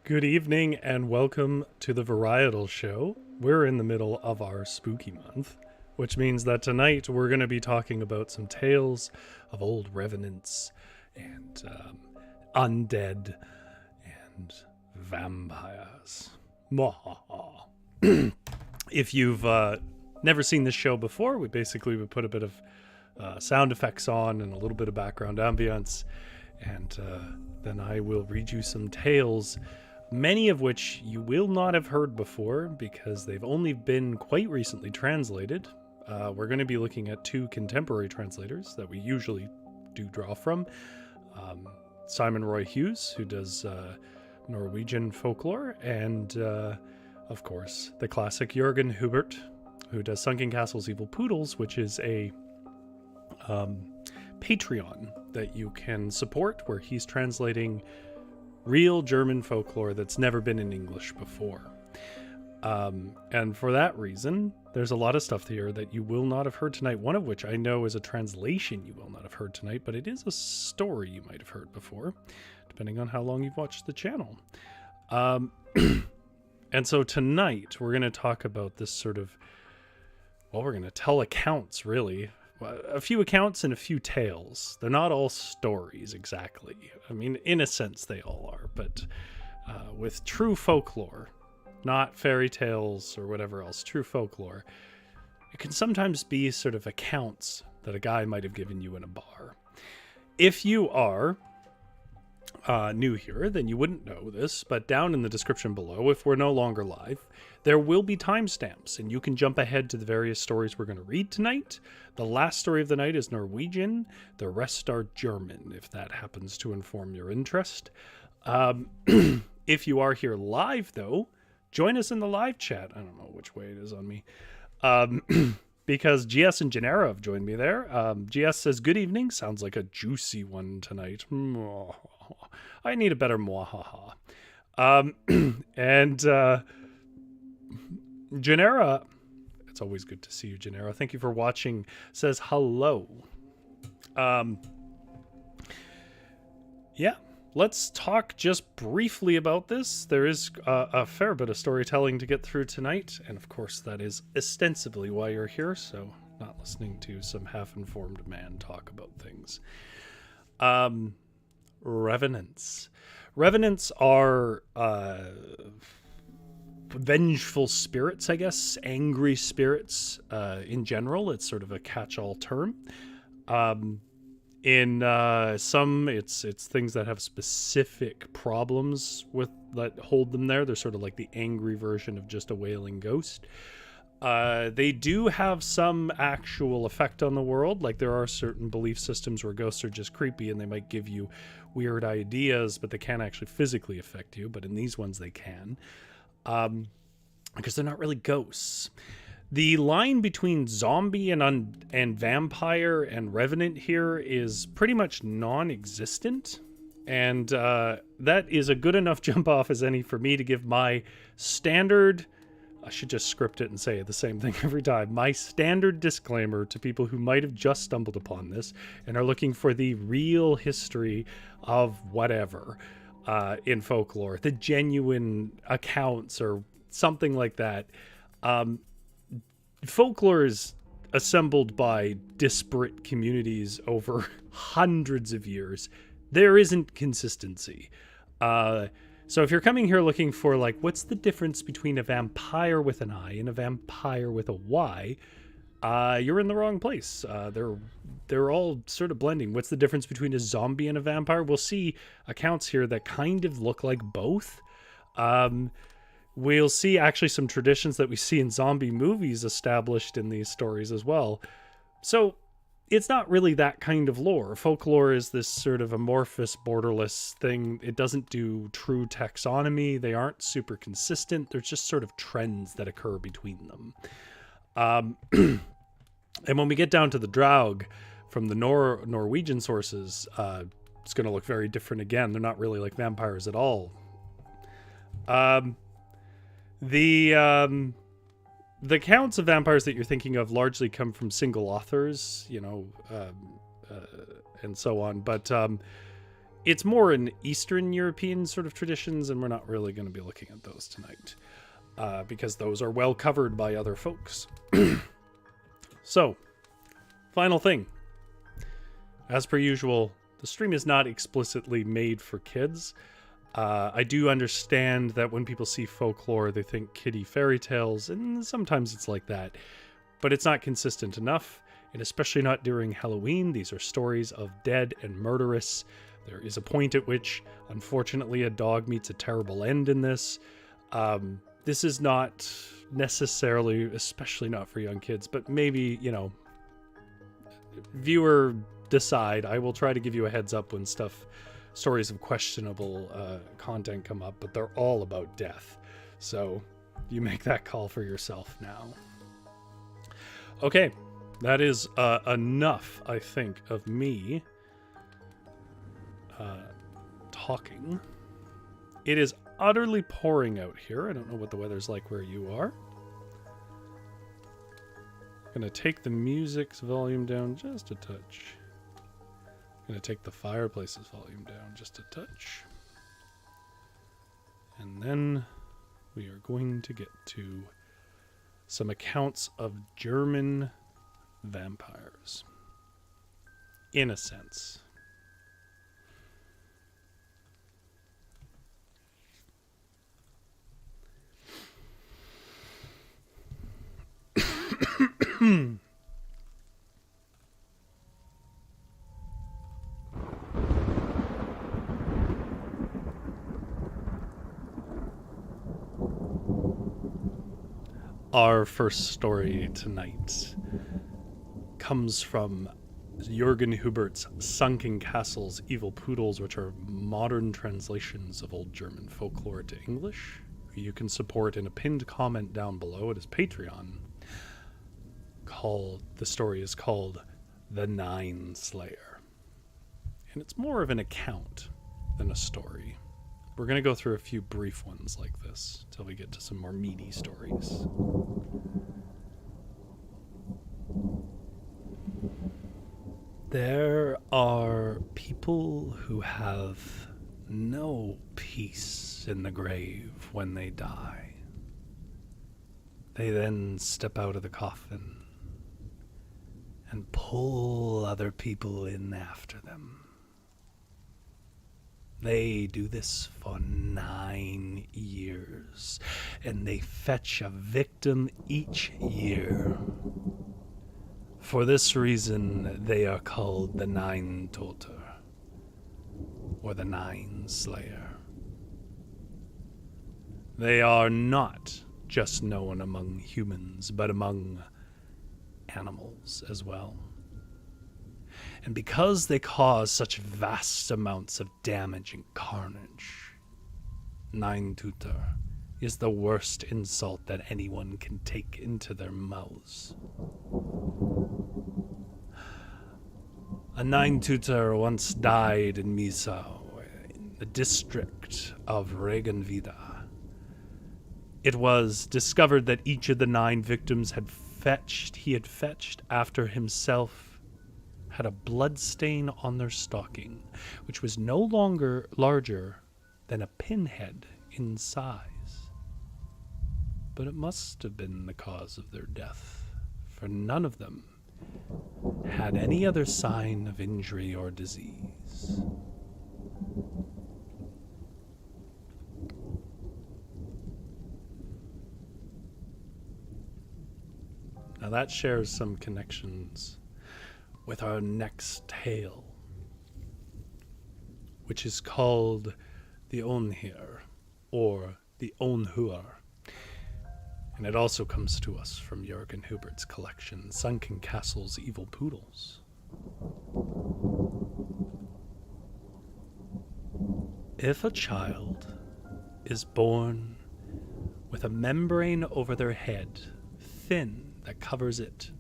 Good evening and welcome to the Varietal Show. We're in the middle of our spooky month, which means that tonight we're going to be talking about some tales of old revenants and undead and vampires. Mwahaha. If you've never seen this show before, we put a bit of sound effects on and a little bit of background ambience, and then I will read you some tales, many of which you will not have heard before because they've only been quite recently translated. We're going to be looking at two contemporary translators that we usually do draw from. Simon Roy Hughes, who does Norwegian folklore, and of course the classic Jürgen Hubert, who does Sunken Castles, Evil Poodles, which is a Patreon that you can support, where he's translating real German folklore that's never been in English before. And for that reason, there's a lot of stuff here that you will not have heard tonight, one of which I know is a translation you will not have heard tonight, but it is a story you might have heard before, depending on how long you've watched the channel. And so tonight, we're going to talk about this sort of, well, we're going to tell accounts, really. A few accounts and a few tales. They're not all stories exactly. I mean, in a sense they all are, but with true folklore, not fairy tales or whatever else, true folklore, it can sometimes be sort of accounts that a guy might have given you in a bar. If you are new here, then you wouldn't know this, but down in the description below, if we're no longer live, there will be timestamps, and you can jump ahead to the various stories we're going to read tonight. The last story of the night is Norwegian. The rest are German, if that happens to inform your interest. If you are here live, though, join us in the live chat. I don't know which way it is on me. Because GS and Genera have joined me there. GS says, good evening. Sounds like a juicy one tonight. I need a better mwahaha. And Genera, it's always good to see you, Genera. Thank you for watching, says hello. Yeah, let's talk just briefly about this. There is a fair bit of storytelling to get through tonight, and of course that is ostensibly why you're here, so not listening to some half-informed man talk about things. Revenants. Revenants are vengeful spirits, I guess, angry spirits in general. It's sort of a catch-all term. In some, it's things that have specific problems with that hold them there. They're sort of like the angry version of just a wailing ghost. They do have some actual effect on the world. Like there are certain belief systems where ghosts are just creepy and they might give you weird ideas, but they can't actually physically affect you. But in these ones, they can. Because they're not really ghosts. The line between zombie and vampire and revenant here is pretty much non-existent. And that is a good enough jump off as any for me to give my standard... I should just script it and say the same thing every time. My standard disclaimer to people who might have just stumbled upon this and are looking for the real history of whatever in folklore, the genuine accounts or something like that. Folklore is assembled by disparate communities over hundreds of years. There isn't consistency. So if you're coming here looking for, like, what's the difference between a vampire with an I and a vampire with a Y, you're in the wrong place. They're all sort of blending. What's the difference between a zombie and a vampire? We'll see accounts here that kind of look like both. We'll see actually some traditions that we see in zombie movies established in these stories as well. So it's not really that kind of lore. Folklore is this sort of amorphous, borderless thing. It doesn't do true taxonomy. They aren't super consistent. There's just sort of trends that occur between them. And when we get down to the Draug from the Norwegian sources, it's going to look very different again. They're not really like vampires at all. The accounts of vampires that you're thinking of largely come from single authors, and so on. But It's more in Eastern European sort of traditions, and we're not really going to be looking at those tonight, because those are well covered by other folks. So, final thing. As per usual, the stream is not explicitly made for kids. I do understand that when people see folklore, they think kiddie fairy tales, and sometimes it's like that. But it's not consistent enough, and especially not during Halloween. These are stories of dead and murderous. There is a point at which, unfortunately, a dog meets a terrible end in this. This is not necessarily, especially not for young kids, but maybe, viewer decide. I will try to give you a heads up when stories of questionable content come up, but they're all about death. So you make that call for yourself now. Okay, that is enough, I think, of me talking. It is utterly pouring out here. I don't know what the weather's like where you are. I'm going to take the music's volume down just a touch. I'm going to take the fireplace's volume down just a touch. And then we are going to get to some accounts of German vampires. In a sense. Our first story tonight comes from Jürgen Hubert's Sunken Castles, Evil Poodles, which are modern translations of old German folklore to English. You can support in a pinned comment down below at his Patreon. The story is called The Nineslayer. And it's more of an account than a story. We're going to go through a few brief ones like this till we get to some more meaty stories. There are people who have no peace in the grave when they die. They then step out of the coffin and pull other people in after them. They do this for 9 years, and they fetch a victim each year. For this reason, they are called the Nine-Toter, or the Nineslayer. They are not just known among humans, but among animals as well. And because they cause such vast amounts of damage and carnage, Nine-Toter is the worst insult that anyone can take into their mouths. A Nine-Toter once died in Misau, in the district of Regenwida. It was discovered that each of the 9 victims he had fetched after himself had a blood stain on their stocking, which was no longer larger than a pinhead in size. But it must have been the cause of their death, for none of them had any other sign of injury or disease. Now that shares some connections with our next tale, which is called the Unhîr, or the Unhuer. And it also comes to us from Jürgen Hubert's collection, Sunken Castles, Evil Poodles. If a child is born with a membrane over their head, thin, that covers it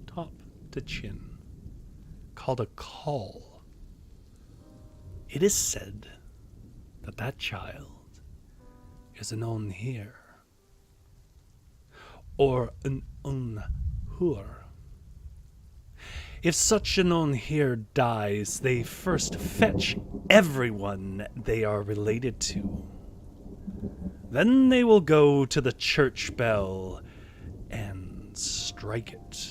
top to chin, called a caul, it is said that that child is an Unhîr, or an Unhuer. If such an Unhîr dies, they first fetch everyone they are related to. Then they will go to the church bell and strike it.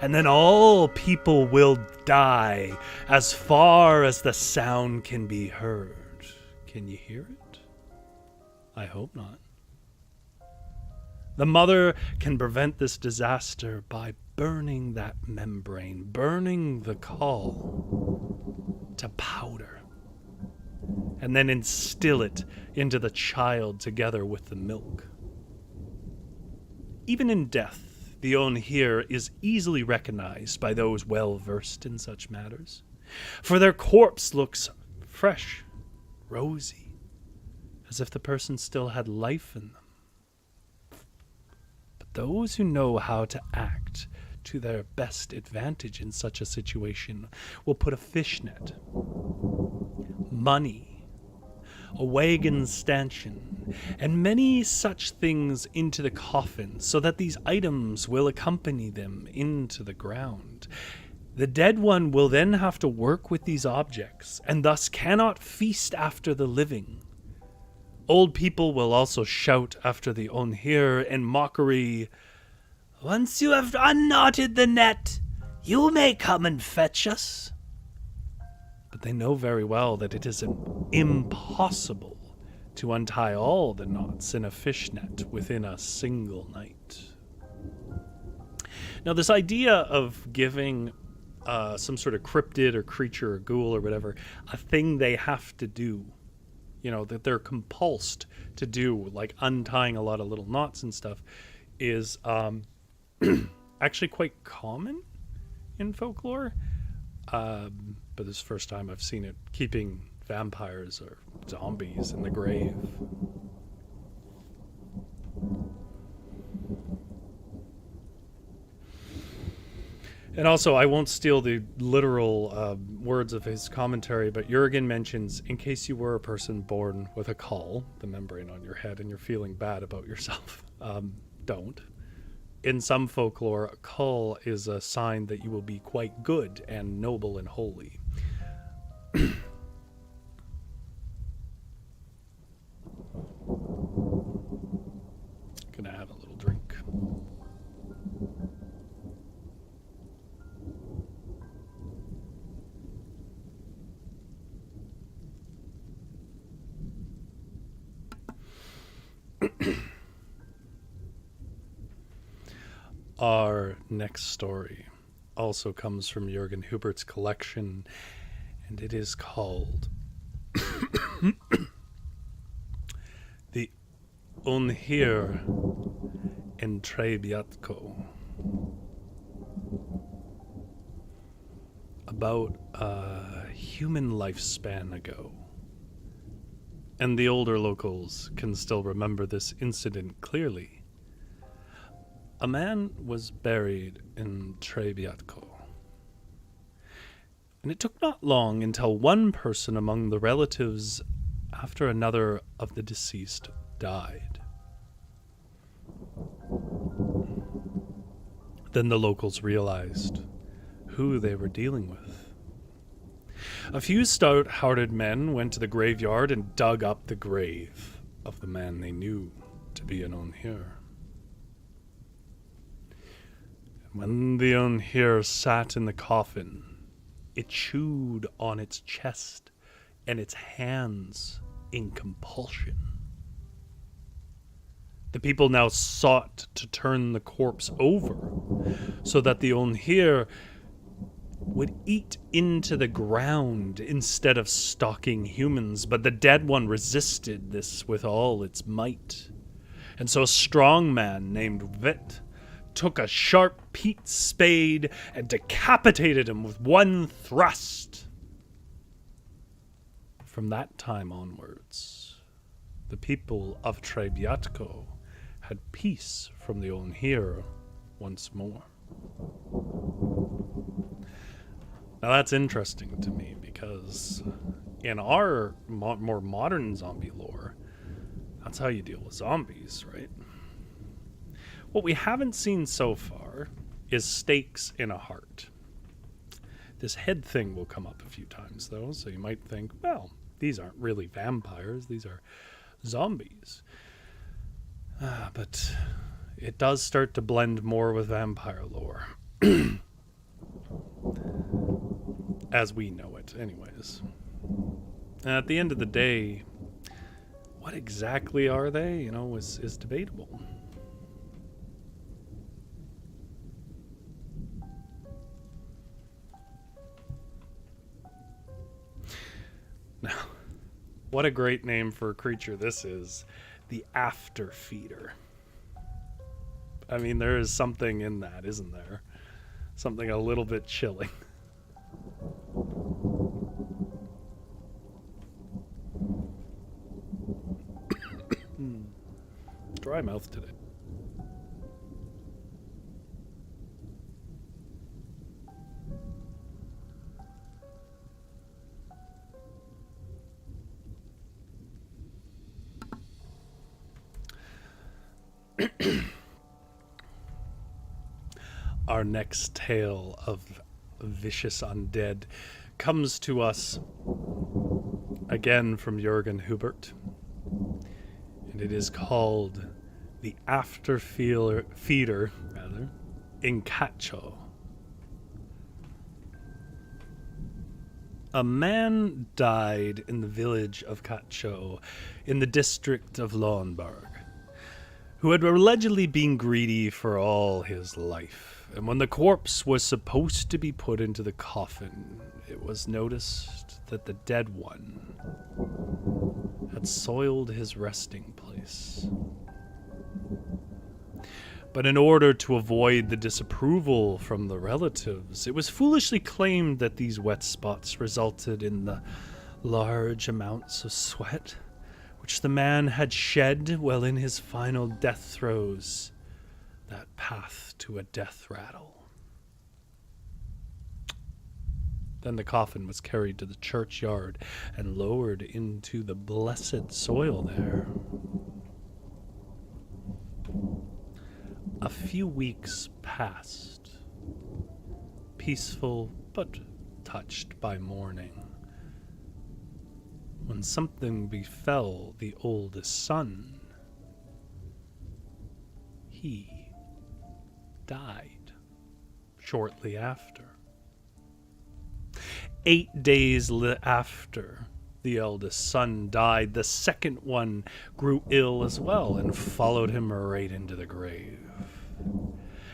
And then all people will die as far as the sound can be heard. Can you hear it? I hope not. The mother can prevent this disaster by burning that membrane, burning the caul to powder, and then instill it into the child together with the milk. Even in death, the Unhîr is easily recognized by those well versed in such matters, for their corpse looks fresh, rosy, as if the person still had life in them. Those who know how to act to their best advantage in such a situation will put a fishnet, money, a wagon stanchion, and many such things into the coffin so that these items will accompany them into the ground. The dead one will then have to work with these objects and thus cannot feast after the living. Old people will also shout after the Unhîr in mockery, "Once you have unknotted the net, you may come and fetch us." But they know very well that it is impossible to untie all the knots in a fishnet within a single night. Now, this idea of giving some sort of cryptid or creature or ghoul or whatever a thing they have to do, that they're compulsed to do, like untying a lot of little knots and stuff, is actually quite common in folklore. But this is the first time I've seen it keeping vampires or zombies in the grave. And also, I won't steal the literal words of his commentary, but Jürgen mentions, in case you were a person born with a caul, the membrane on your head, and you're feeling bad about yourself, don't. In some folklore, a caul is a sign that you will be quite good and noble and holy. Gonna have a little drink. Our next story also comes from Jürgen Hubert's collection, and it is called The Unhîr in Trzebiatkow. About a human lifespan ago. And the older locals can still remember this incident clearly. A man was buried in Trzebiatkow. And it took not long until one person among the relatives after another of the deceased died. Then the locals realized who they were dealing with. A few stout-hearted men went to the graveyard and dug up the grave of the man they knew to be an Unhîr. When the Unhîr sat in the coffin, it chewed on its chest and its hands in compulsion. The people now sought to turn the corpse over so that the Unhîr would eat into the ground instead of stalking humans, but the dead one resisted this with all its might. And so a strong man named Vit took a sharp peat spade and decapitated him with one thrust. From that time onwards, the people of Trzebiatkow had peace from the Unhîr once more. Now that's interesting to me because in our more modern zombie lore, that's how you deal with zombies, right? What we haven't seen so far is stakes in a heart. This head thing will come up a few times, though, so you might think, well, these aren't really vampires, these are zombies. But it does start to blend more with vampire lore. As we know it, anyways. And at the end of the day, what exactly are they, is debatable. Now, what a great name for a creature this is. The After Feeder. I mean, there is something in that, isn't there? Something a little bit chilling. Dry mouth today. Our next tale of vicious undead comes to us again from Jürgen Hubert, and it is called The After Feeder in Katschow. A man died in the village of Katschow in the district of Lauenburg, who had allegedly been greedy for all his life. And when the corpse was supposed to be put into the coffin, it was noticed that the dead one had soiled his resting place. But in order to avoid the disapproval from the relatives, it was foolishly claimed that these wet spots resulted in the large amounts of sweat which the man had shed while in his final death throes, that path to a death rattle. Then the coffin was carried to the churchyard and lowered into the blessed soil there. A few weeks passed, peaceful but touched by mourning, when something befell the oldest son. He died shortly after. 8 days after the eldest son died, the second one grew ill as well and followed him right into the grave.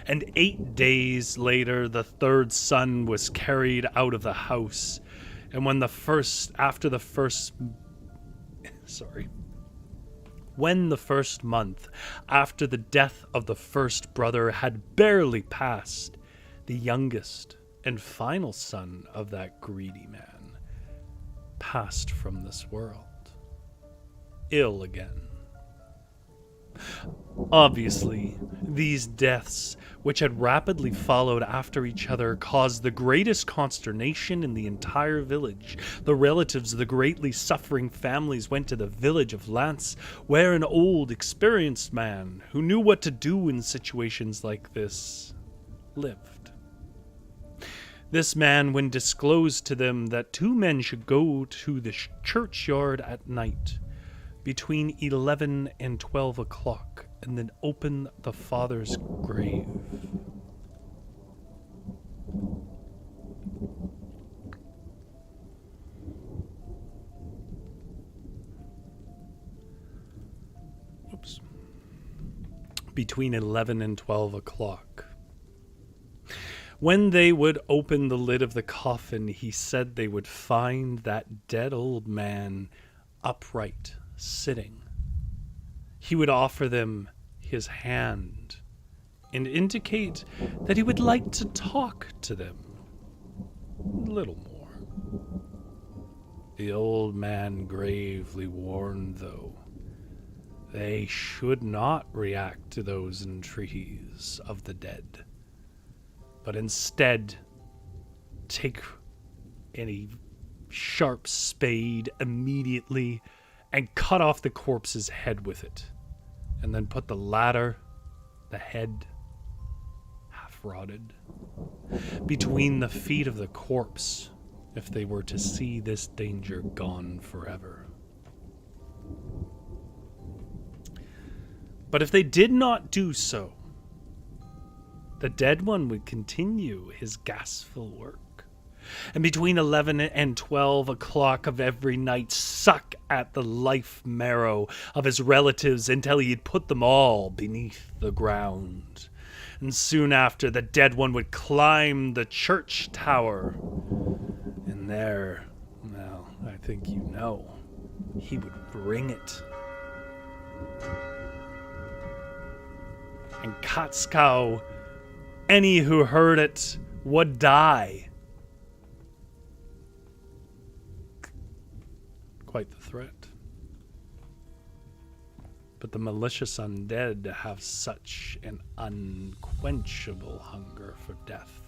And 8 days later, the third son was carried out of the house. And when the first month after the death of the first brother had barely passed, the youngest and final son of that greedy man passed from this world, ill again. Obviously, these deaths, which had rapidly followed after each other, caused the greatest consternation in the entire village. The relatives of the greatly suffering families went to the village of Lance, where an old, experienced man who knew what to do in situations like this lived. This man, when disclosed to them that 2 men should go to the churchyard at night, between 11 and 12 o'clock, and then open the father's grave. Between 11 and 12 o'clock. When they would open the lid of the coffin, he said they would find that dead old man upright, sitting. He would offer them his hand and indicate that he would like to talk to them a little more. The old man gravely warned, though, they should not react to those entreaties of the dead, but instead take any sharp spade immediately and cut off the corpse's head with it, and then put the latter the head half rotted, between the feet of the corpse, if they were to see this danger gone forever. But if they did not do so, the dead one would continue his ghastful work, and between 11 and 12 o'clock of every night suck at the life marrow of his relatives until he had put them all beneath the ground. And soon after, the dead one would climb the church tower, and there, well, I think you know, he would bring it. And Katschow, any who heard it would die. Quite the threat. But the malicious undead have such an unquenchable hunger for death.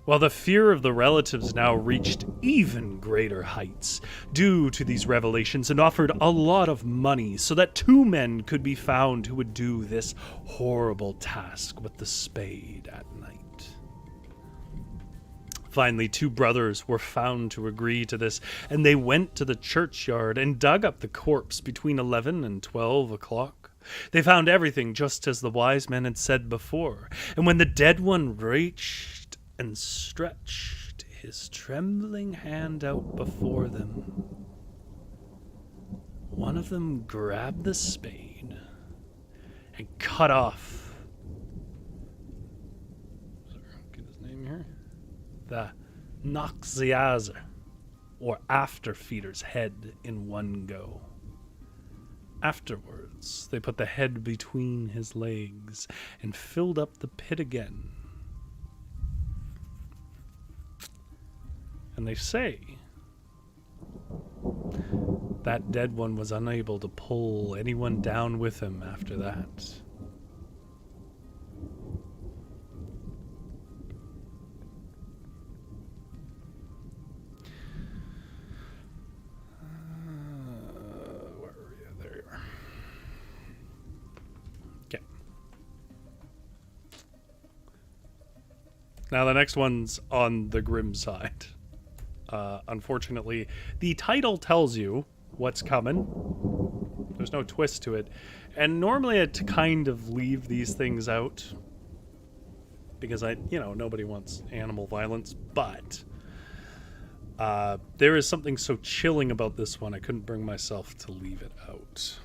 While the fear of the relatives now reached even greater heights due to these revelations, and offered a lot of money so that 2 men could be found who would do this horrible task with the spade at night. Finally, 2 brothers were found to agree to this, and they went to the churchyard and dug up the corpse between 11 and 12 o'clock. They found everything just as the wise men had said before, and when the dead one reached and stretched his trembling hand out before them, one of them grabbed the spade and cut off, get his name here, the Nineslayer, or after-feeder's head in one go. Afterwards, they put the head between his legs and filled up the pit again. And they say that dead one was unable to pull anyone down with him after that. Where are you? There you are. Okay. Now the next one's on the grim side. Unfortunately, the title tells you what's coming. There's no twist to it. And normally I'd kind of leave these things out because nobody wants animal violence, but there is something so chilling about this one, I couldn't bring myself to leave it out.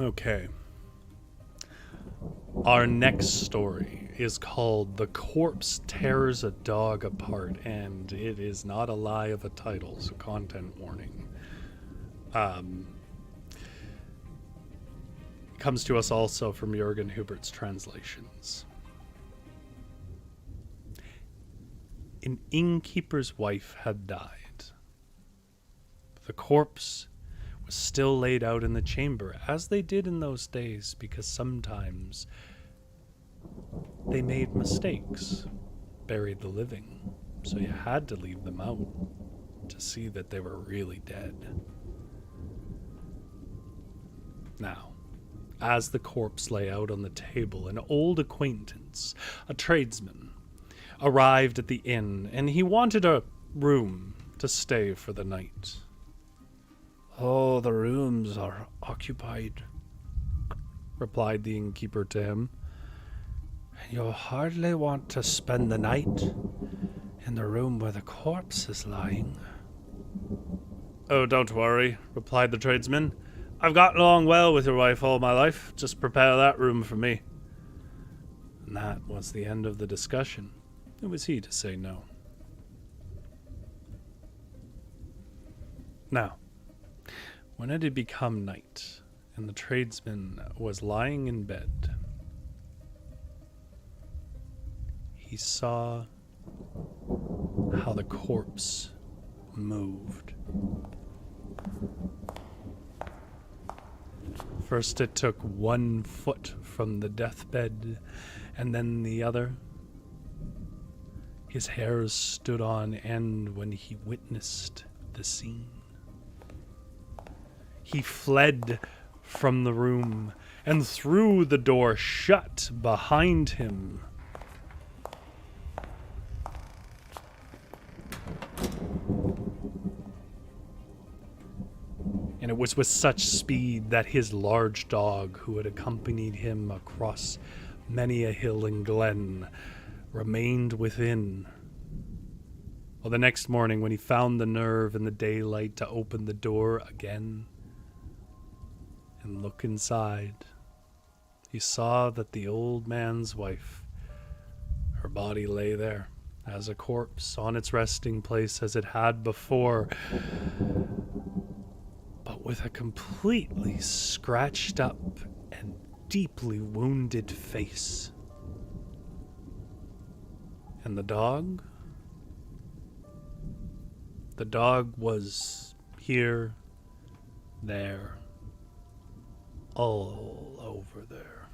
Okay. Our next story is called The Corpse Tears a Dog Apart, and it is not a lie of a title, so content warning. Comes to us also from Jürgen Hubert's translations. An innkeeper's wife had died. The corpse was still laid out in the chamber, as they did in those days, because sometimes they made mistakes, buried the living, so you had to leave them out to see that they were really dead. Now, as the corpse lay out on the table, an old acquaintance, a tradesman, arrived at the inn, and he wanted a room to stay for the night. "Oh, the rooms are occupied," replied the innkeeper to him. "And you'll hardly want to spend the night in the room where the corpse is lying." "Oh, don't worry," replied the tradesman. "I've gotten along well with your wife all my life. Just prepare that room for me." And that was the end of the discussion. Who was he to say no? Now, when it had become night, and the tradesman was lying in bed, he saw how the corpse moved. First it took 1 foot from the deathbed, and then the other, His hairs stood on end when he witnessed the scene. He fled from the room and threw the door shut behind him. And it was with such speed that his large dog, who had accompanied him across many a hill and glen, remained within. Well, the next morning, when he found the nerve in the daylight to open the door again and look inside, he saw that the old man's wife, her body lay there as a corpse on its resting place as it had before, but with a completely scratched up and deeply wounded face. And the dog? The dog was here, there, all over there,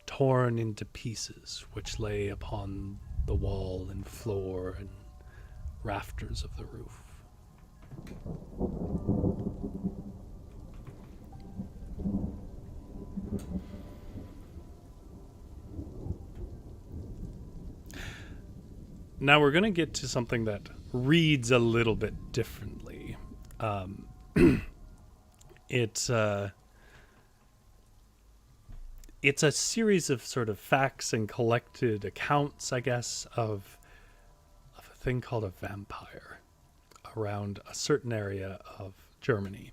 torn into pieces which lay upon the wall and floor and rafters of the roof. Now we're going to get to something that reads a little bit differently. It's a series of sort of facts and collected accounts, I guess, of a thing called a vampire around a certain area of Germany.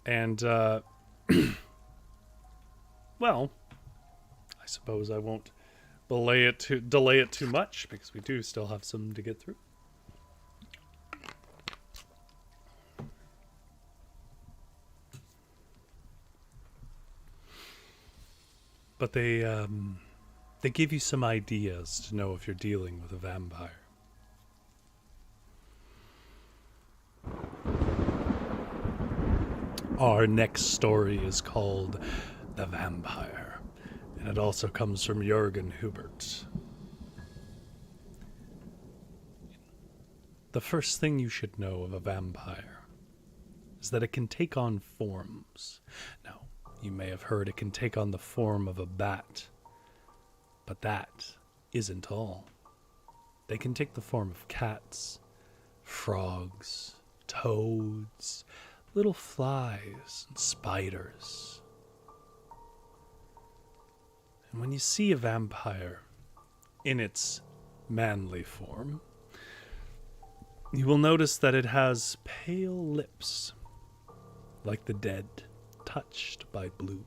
And, well, I suppose I won't delay it too much, because we do still have some to get through. But they give you some ideas to know if you're dealing with a vampire. Our next story is called The Vampire, and it also comes from Jürgen Hubert. The first thing you should know of a vampire is that it can take on forms. Now, you may have heard it can take on the form of a bat, but that isn't all. They can take the form of cats, frogs, toads, little flies, and spiders. And when you see a vampire in its manly form, you will notice that it has pale lips, like the dead, touched by blue.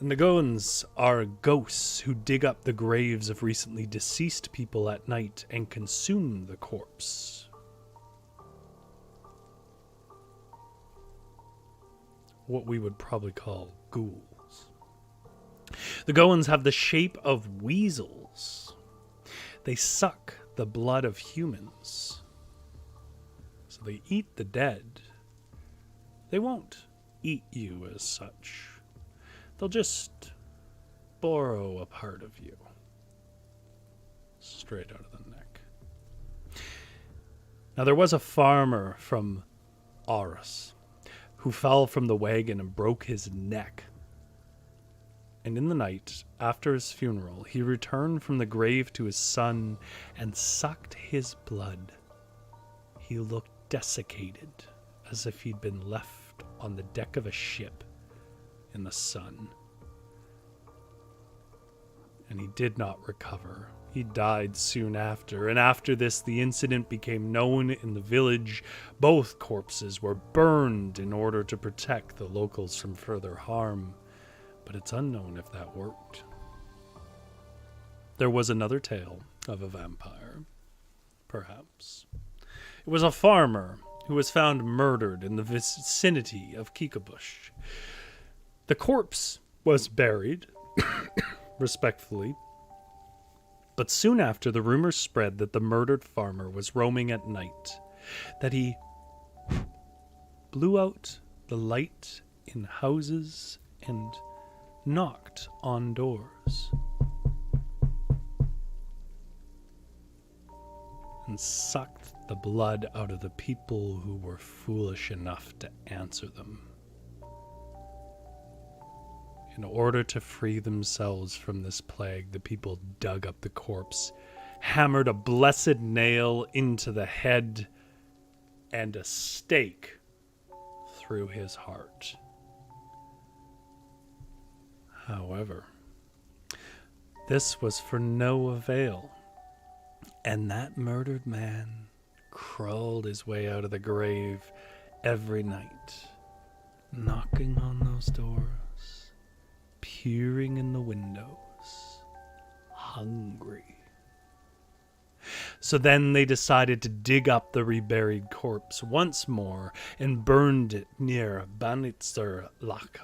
And the ghouls are ghosts who dig up the graves of recently deceased people at night and consume the corpse. What we would probably call ghouls. The ghouls have the shape of weasels. They suck the blood of humans. So they eat the dead. They won't eat you as such. They'll just borrow a part of you. Straight out of the neck. Now there was a farmer from Aarhus who fell from the wagon and broke his neck. And in the night, after his funeral, he returned from the grave to his son and sucked his blood. He looked desiccated, as if he'd been left on the deck of a ship in the sun. And he did not recover. He died soon after, and after this the incident became known in the village. Both corpses were burned in order to protect the locals from further harm, but it's unknown if that worked. There was another tale of a vampire, perhaps. It was a farmer who was found murdered in the vicinity of Kikabush. The corpse was buried, respectfully, but soon after the rumors spread that the murdered farmer was roaming at night, that he blew out the light in houses and knocked on doors. and sucked the blood out of the people who were foolish enough to answer them. In order to free themselves from this plague, the people dug up the corpse, hammered a blessed nail into the head, and a stake through his heart. However, this was for no avail, and that murdered man crawled his way out of the grave every night, knocking on those doors, peering in the windows, hungry. So then they decided to dig up the reburied corpse once more and burned it near Banitzer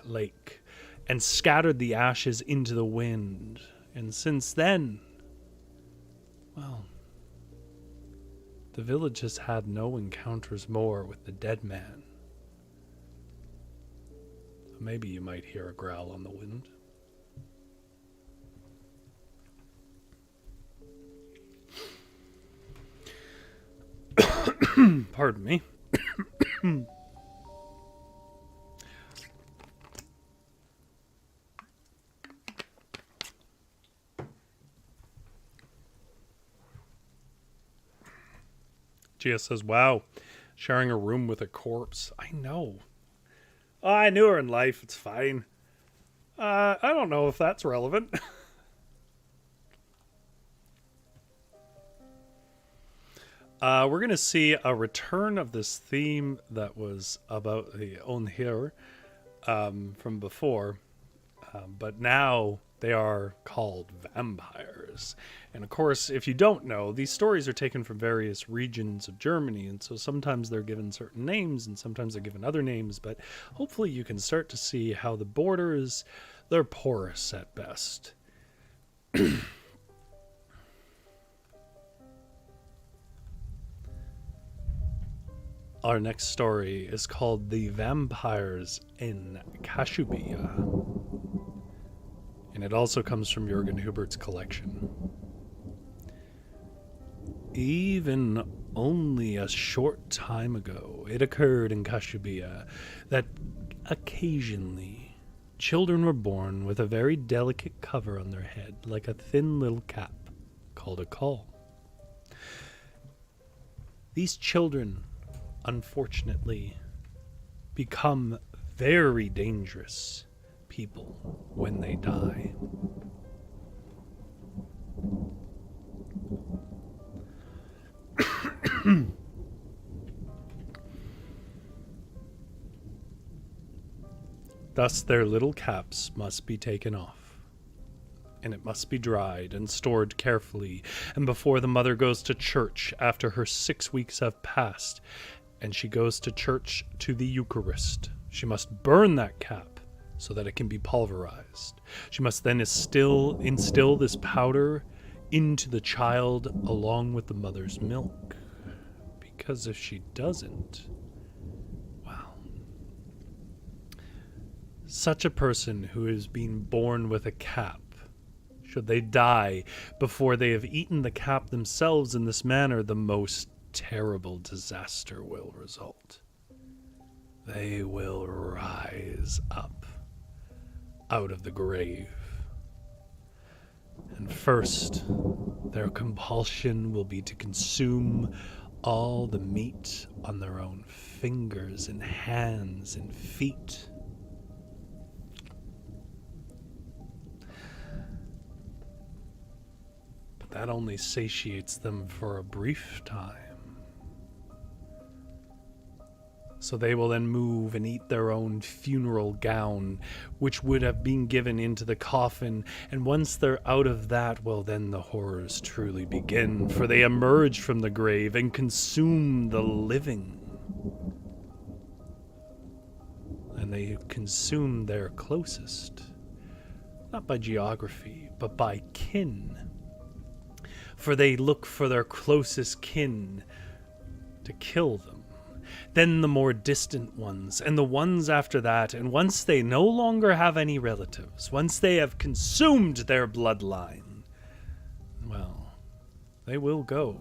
Lake and scattered the ashes into the wind. And since then, well, the village has had no encounters more with the dead man. Maybe you might hear a growl on the wind. Pardon me. Gia says, wow, sharing a room with a corpse. I know. Oh, I knew her in life. It's fine. I don't know if that's relevant. We're going to see a return of this theme that was about the Unhîr from before. But now they are called vampires. And of course, if you don't know, these stories are taken from various regions of Germany. And so sometimes they're given certain names and sometimes they're given other names. But hopefully you can start to see how the borders, they're porous at best. Our next story is called The Vampyrs in Kashubia. And it also comes from Jürgen Hubert's collection. Even only a short time ago, it occurred in Kashubia that occasionally children were born with a very delicate cover on their head, like a thin little cap, called a caul. These children, unfortunately, become very dangerous people when they die. Thus their little caps must be taken off, and it must be dried and stored carefully, and before the mother goes to church after her 6 weeks have passed, and she goes to church to the Eucharist, she must burn that cap so that it can be pulverized. She must then instill this powder into the child along with the mother's milk. Because if she doesn't, well, such a person who is being born with a cap, should they die before they have eaten the cap themselves in this manner, the most terrible disaster will result. They will rise up out of the grave. And first, their compulsion will be to consume all the meat on their own fingers and hands and feet. But that only satiates them for a brief time. So they will then move and eat their own funeral gown, which would have been given into the coffin. And once they're out of that, well, then the horrors truly begin, for they emerge from the grave and consume the living. And they consume their closest, not by geography, but by kin. For they look for their closest kin to kill them. Then the more distant ones, and the ones after that, and once they no longer have any relatives, once they have consumed their bloodline, well, they will go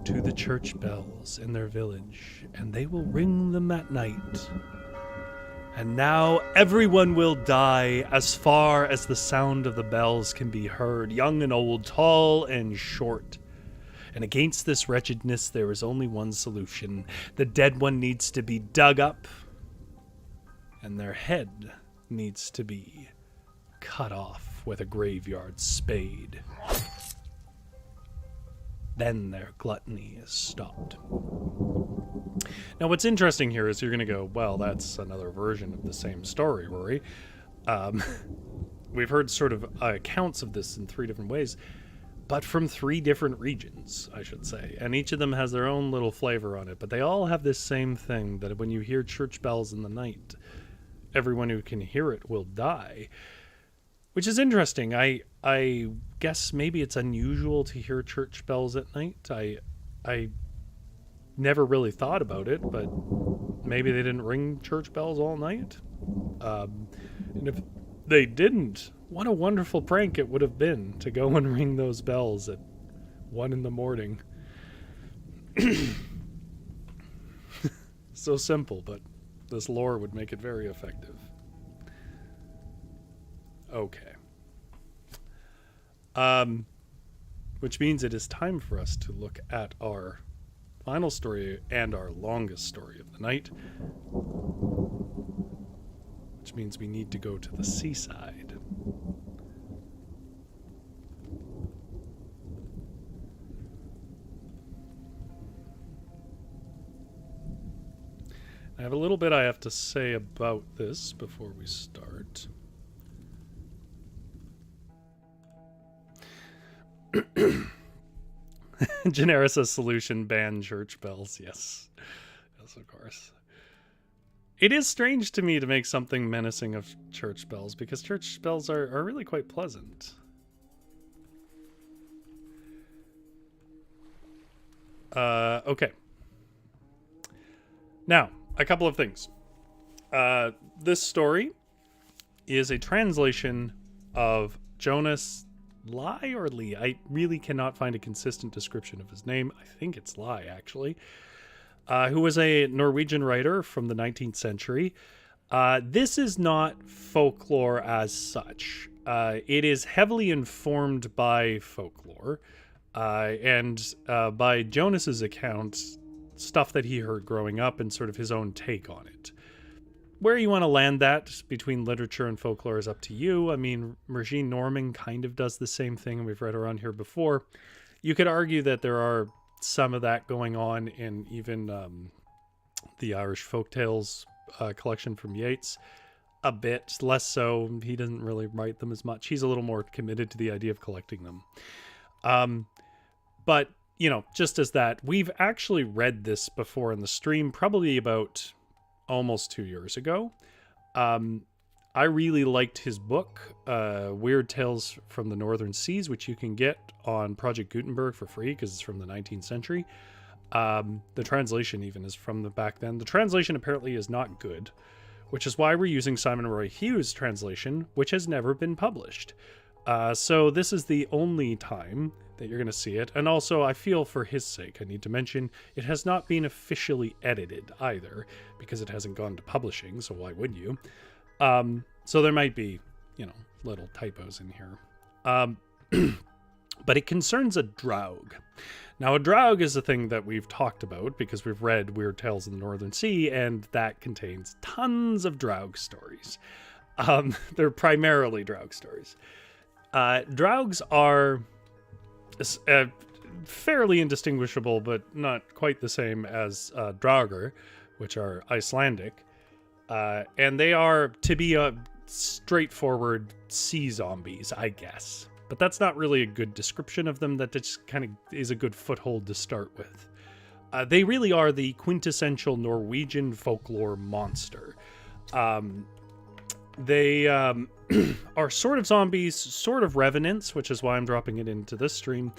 to the church bells in their village, and they will ring them at night. And now everyone will die as far as the sound of the bells can be heard, young and old, tall and short. And against this wretchedness, there is only one solution. The dead one needs to be dug up, and their head needs to be cut off with a graveyard spade. Then their gluttony is stopped. Now, what's interesting here is you're going to go, well, that's another version of the same story, Rory. We've heard sort of accounts of this in 3 different ways, but from 3 different regions, I should say. And each of them has their own little flavor on it, but they all have this same thing, that when you hear church bells in the night, everyone who can hear it will die. Which is interesting. I guess maybe it's unusual to hear church bells at night. I never really thought about it, but maybe they didn't ring church bells all night. And if they didn't, what a wonderful prank it would have been to go and ring those bells at 1 a.m. So simple, but this lore would make it very effective. Okay. Which means it is time for us to look at our final story and our longest story of the night. Which means we need to go to the seaside. I have a little bit I have to say about this before we start. Generis' solution, ban church bells. Yes, of course. It is strange to me to make something menacing of church bells, because church bells are really quite pleasant. Okay. Now, a couple of things. This story is a translation of Jonas Lie or Lee. I really cannot find a consistent description of his name. I think it's Lie, actually. Who was a Norwegian writer from the 19th century. This is not folklore as such. It is heavily informed by folklore and by Jonas's account, stuff that he heard growing up and sort of his own take on it. Where you want to land that between literature and folklore is up to you. I mean, Regine Norman kind of does the same thing, and we've read around here before. You could argue that there are some of that going on in even the Irish Folktales collection from Yeats. A bit less so. He doesn't really write them as much. He's a little more committed to the idea of collecting them. But, you know, just as that, we've actually read this before in the stream, probably about almost 2 years ago. I really liked his book, Weird Tales from the Northern Seas, which you can get on Project Gutenberg for free because it's from the 19th century. The translation even is from the back then. The translation apparently is not good, which is why we're using Simon Roy Hughes' translation, which has never been published. So this is the only time that you're going to see it. And also, I feel for his sake, I need to mention, it has not been officially edited either, because it hasn't gone to publishing, so why would you? So there might be, you know, little typos in here. But it concerns a Draug. Now, a Draug is a thing that we've talked about because we've read Weird Tales in the Northern Sea, and that contains tons of Draug stories. They're primarily Draug stories. Draugs are fairly indistinguishable, but not quite the same as Draugr, which are Icelandic. And they are to be a straightforward sea zombies, I guess. But that's not really a good description of them. That just kind of is a good foothold to start with. They really are the quintessential Norwegian folklore monster. They are sort of zombies, sort of revenants, which is why I'm dropping it into this stream.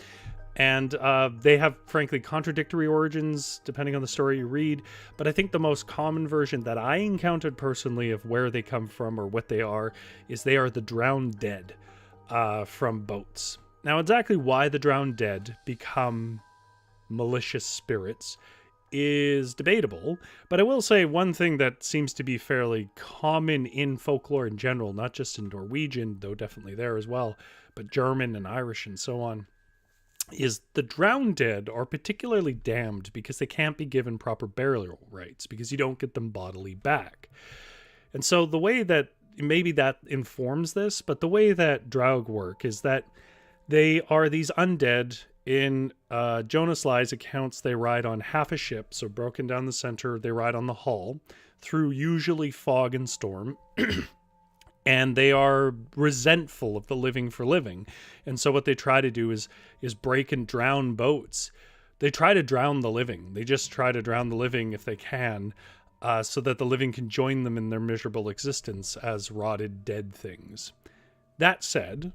And they have, frankly, contradictory origins, depending on the story you read. But I think the most common version that I encountered personally of where they come from or what they are is they are the drowned dead from boats. Now, exactly why the drowned dead become malicious spirits is debatable, but I will say one thing that seems to be fairly common in folklore in general, not just in Norwegian, though definitely there as well, but German and Irish and so on, is the drowned dead are particularly damned because they can't be given proper burial rites, because you don't get them bodily back. And so the way that, maybe that informs this, but the way that Draug work is that they are these undead. In Jonas Lie's accounts, they ride on half a ship, so broken down the center, they ride on the hull, through usually fog and storm, and they are resentful of the living for living. And so what they try to do is break and drown boats. They try to drown the living. They just try to drown the living if they can, so that the living can join them in their miserable existence as rotted dead things. That said,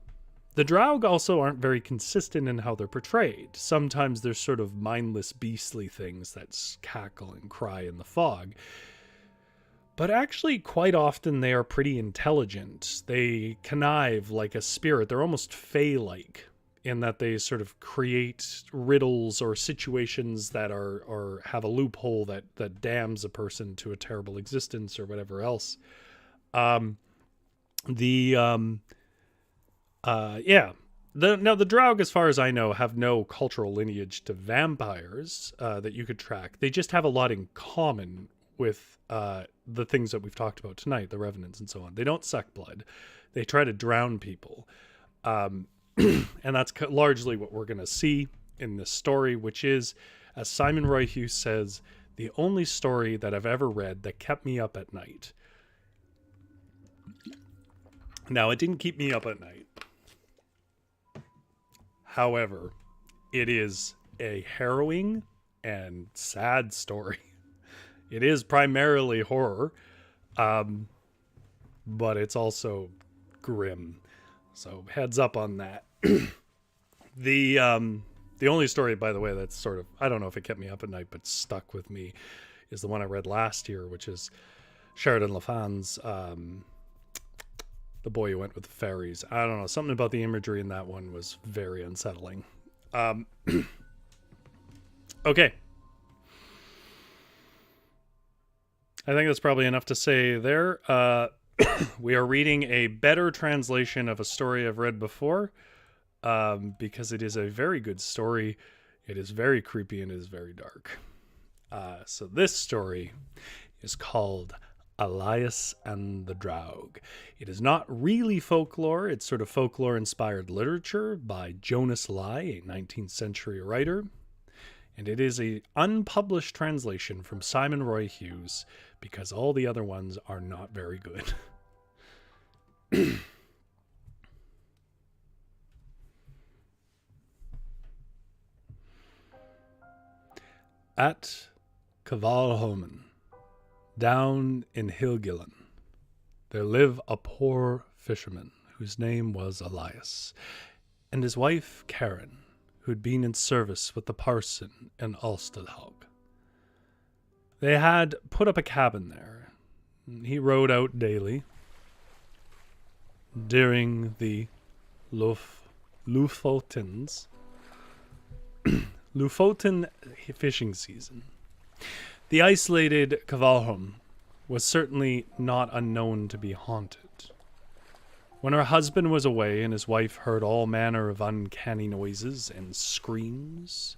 the Draug also aren't very consistent in how they're portrayed. Sometimes they're sort of mindless, beastly things that cackle and cry in the fog. But actually, quite often they are pretty intelligent. They connive like a spirit. They're almost fae-like in that they sort of create riddles or situations that are have a loophole that damns a person to a terrible existence or whatever else. The Draug, as far as I know, have no cultural lineage to vampires that you could track. They just have a lot in common with the things that we've talked about tonight, the revenants and so on. They don't suck blood. They try to drown people. And that's largely what we're going to see in this story, which is, as Simon Roy Hughes says, the only story that I've ever read that kept me up at night. Now, it didn't keep me up at night. However, it is a harrowing and sad story. It is primarily horror, but it's also grim. So heads up on that. The only story, by the way, that's sort of, I don't know if it kept me up at night, but stuck with me, is the one I read last year, which is Sheridan Le Fan's The Boy Who Went with the Fairies. I don't know, something about the imagery in that one was very unsettling. Okay. I think that's probably enough to say there. We are reading a better translation of a story I've read before, because it is a very good story. It is very creepy and it is very dark. So this story is called Elias and the Draug. It is not really folklore. It's sort of folklore-inspired literature by JonasLie, a 19th century writer. And it is an unpublished translation from Simon Roy Hughes, because all the other ones are not very good. At Kvalholmen, down in Hilgillen, there lived a poor fisherman whose name was Elias, and his wife Karen, who'd been in service with the parson in Ulstedhaug. They had put up a cabin there. He rowed out daily during the Lofoten's Lofoten fishing season. The isolated Kvalholm was certainly not unknown to be haunted. When her husband was away and his wife heard all manner of uncanny noises and screams,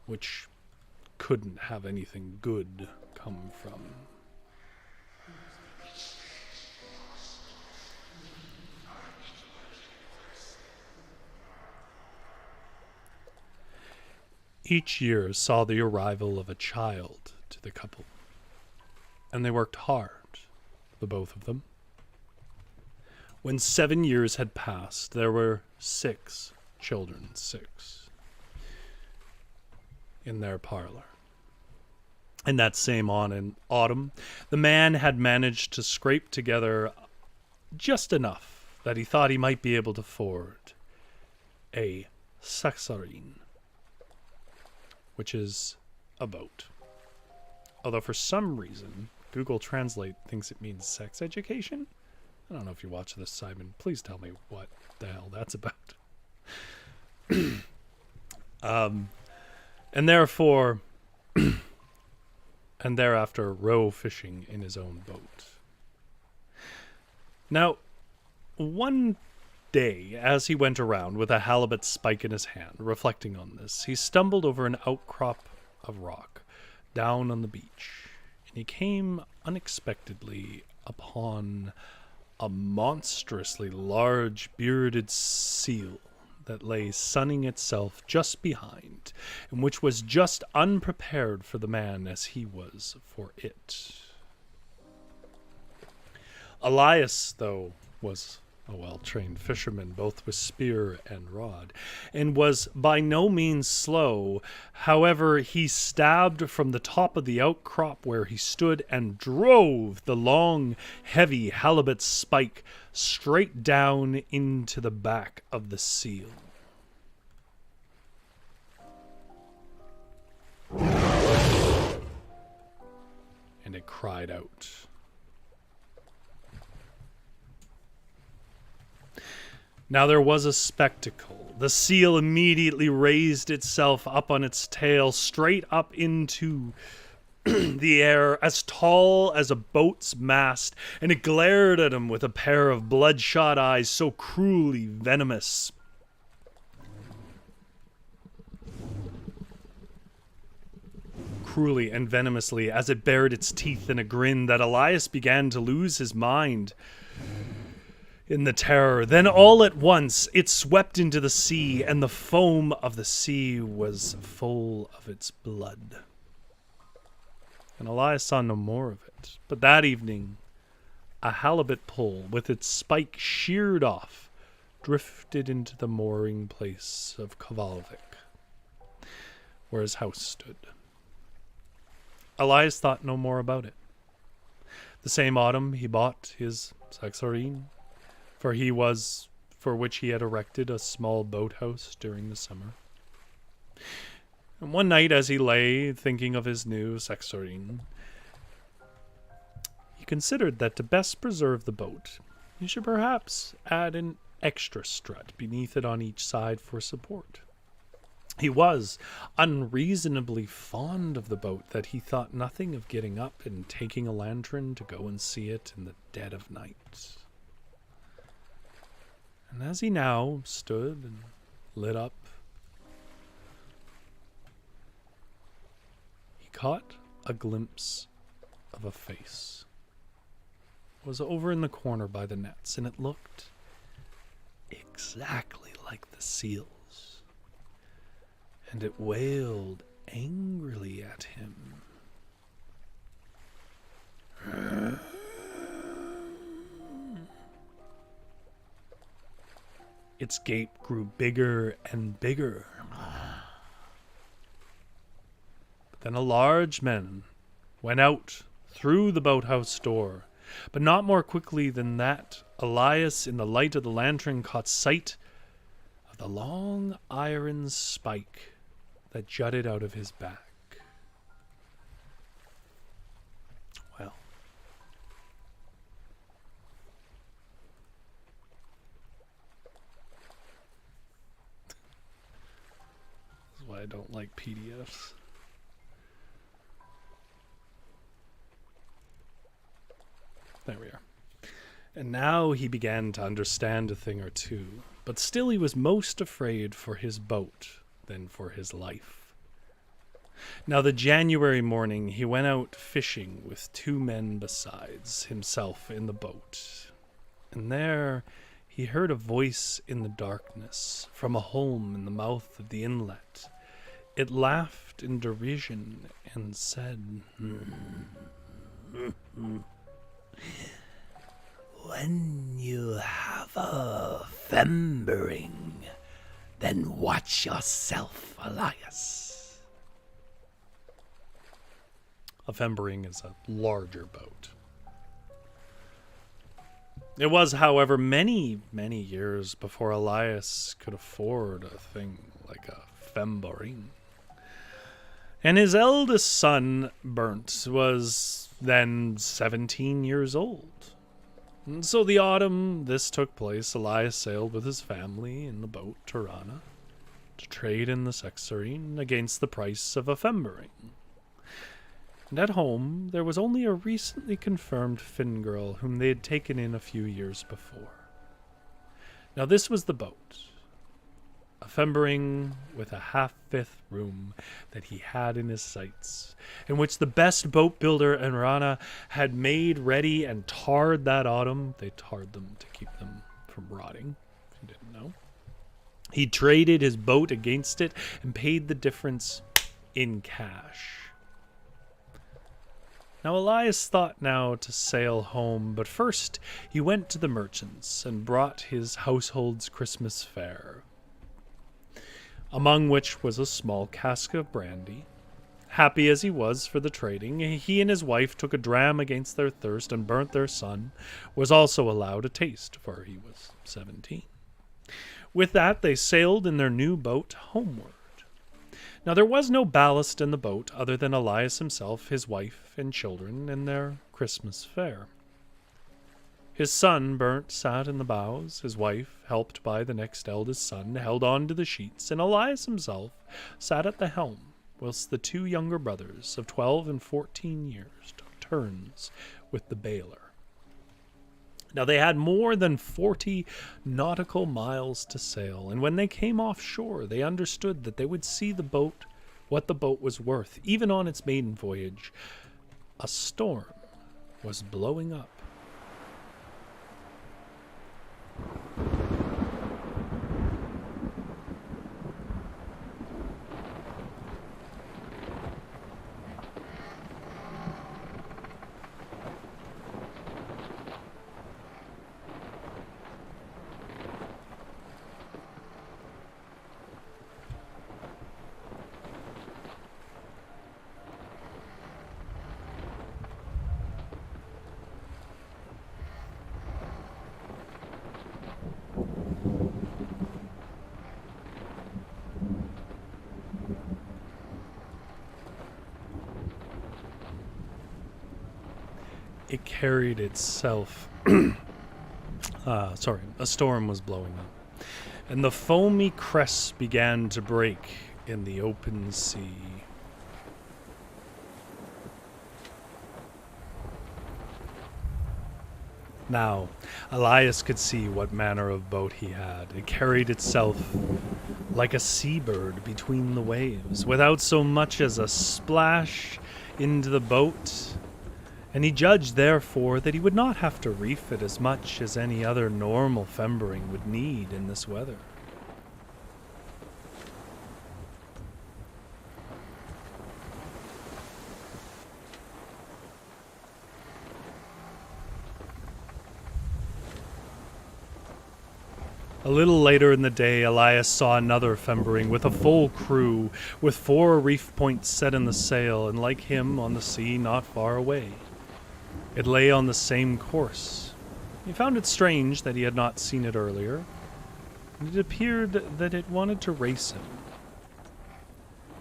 which couldn't have anything good come from. Each year saw the arrival of a child to the couple, and they worked hard, the both of them. When 7 years had passed, there were 6 children, 6, in their parlor. And that same autumn, the man had managed to scrape together just enough that he thought he might be able to afford a saxarine, which is a boat. Although for some reason, Google Translate thinks it means sex education. I don't know if you watch this, Simon. Please tell me what the hell that's about. And therefore, and thereafter row fishing in his own boat. Now, one day, as he went around with a halibut spike in his hand, reflecting on this, he stumbled over an outcrop of rock down on the beach, and he came unexpectedly upon a monstrously large bearded seal that lay sunning itself just behind, and which was just unprepared for the man as he was for it. Elias, though, was a well-trained fisherman, both with spear and rod, and was by no means slow. However, he stabbed from the top of the outcrop where he stood and drove the long, heavy halibut spike straight down into the back of the seal. And it cried out. Now there was a spectacle. The seal immediately raised itself up on its tail, straight up into the air, as tall as a boat's mast, and it glared at him with a pair of bloodshot eyes so cruelly venomous. Cruelly and venomously, as it bared its teeth in a grin, that Elias began to lose his mind in the terror. Then all at once it swept into the sea, and the foam of the sea was full of its blood. And Elias saw no more of it. But that evening, a halibut pole, with its spike sheared off, drifted into the mooring place of Kowalvik, where his house stood. Elias thought no more about it. The same autumn he bought his saxorine, for which he had erected a small boathouse during the summer. And one night, as he lay thinking of his new saxorine, he considered that to best preserve the boat, he should perhaps add an extra strut beneath it on each side for support. He was unreasonably fond of the boat that he thought nothing of getting up and taking a lantern to go and see it in the dead of night. And as he now stood and lit up, he caught a glimpse of a face. It was over in the corner by the nets, and it looked exactly like the seal's. And it wailed angrily at him. Its gape grew bigger and bigger. But then a large man went out through the boathouse door. But not more quickly than that, Elias, in the light of the lantern, caught sight of the long iron spike that jutted out of his back. Well, this is why I don't like PDFs. There we are. And now he began to understand a thing or two, but still he was most afraid for his boat than for his life. Now the January morning he went out fishing with 2 men besides himself in the boat. And there he heard a voice in the darkness from a home in the mouth of the inlet. It laughed in derision and said, "When you have a fembering, then watch yourself, Elias." A fembering is a larger boat. It was, however, many, many years before Elias could afford a thing like a fembering. And his eldest son, Burnt, was then 17 years old. And so the autumn this took place, Elias sailed with his family in the boat Tirana. to trade in the sexarine against the price of a fembering. And at home, there was only a recently confirmed Finn girl whom they had taken in a few years before. Now this was the boat. A fembering with a half-fifth room that he had in his sights, in which the best boat builder in Rana had made ready and tarred that autumn. They tarred them to keep them from rotting, if you didn't know. He traded his boat against it and paid the difference in cash. Now Elias thought now to sail home, but first he went to the merchants and brought his household's Christmas fare, among which was a small cask of brandy. Happy as he was for the trading, he and his wife took a dram against their thirst, and Burnt, their son, was also allowed a taste, for he was 17. With that, they sailed in their new boat homeward. Now there was no ballast in the boat other than Elias himself, his wife, and children, and their Christmas fare. His son, Burnt, sat in the bows. His wife, helped by the next eldest son, held on to the sheets, and Elias himself sat at the helm, whilst the two younger brothers of 12 and 14 years took turns with the bailer. Now they had more than 40 nautical miles to sail, and when they came off shore, they understood that they would see the boat, what the boat was worth, even on its maiden voyage. A storm was blowing up. It carried itself. A storm was blowing up, and the foamy crests began to break in the open sea. Now, Elias could see what manner of boat he had. It carried itself like a seabird between the waves, without so much as a splash into the boat, and he judged, therefore, that he would not have to reef it as much as any other normal fembering would need in this weather. A little later in the day, Elias saw another fembering with a full crew, with 4 reef points set in the sail, and like him on the sea not far away. It lay on the same course. He found it strange that he had not seen it earlier, and it appeared that it wanted to race him.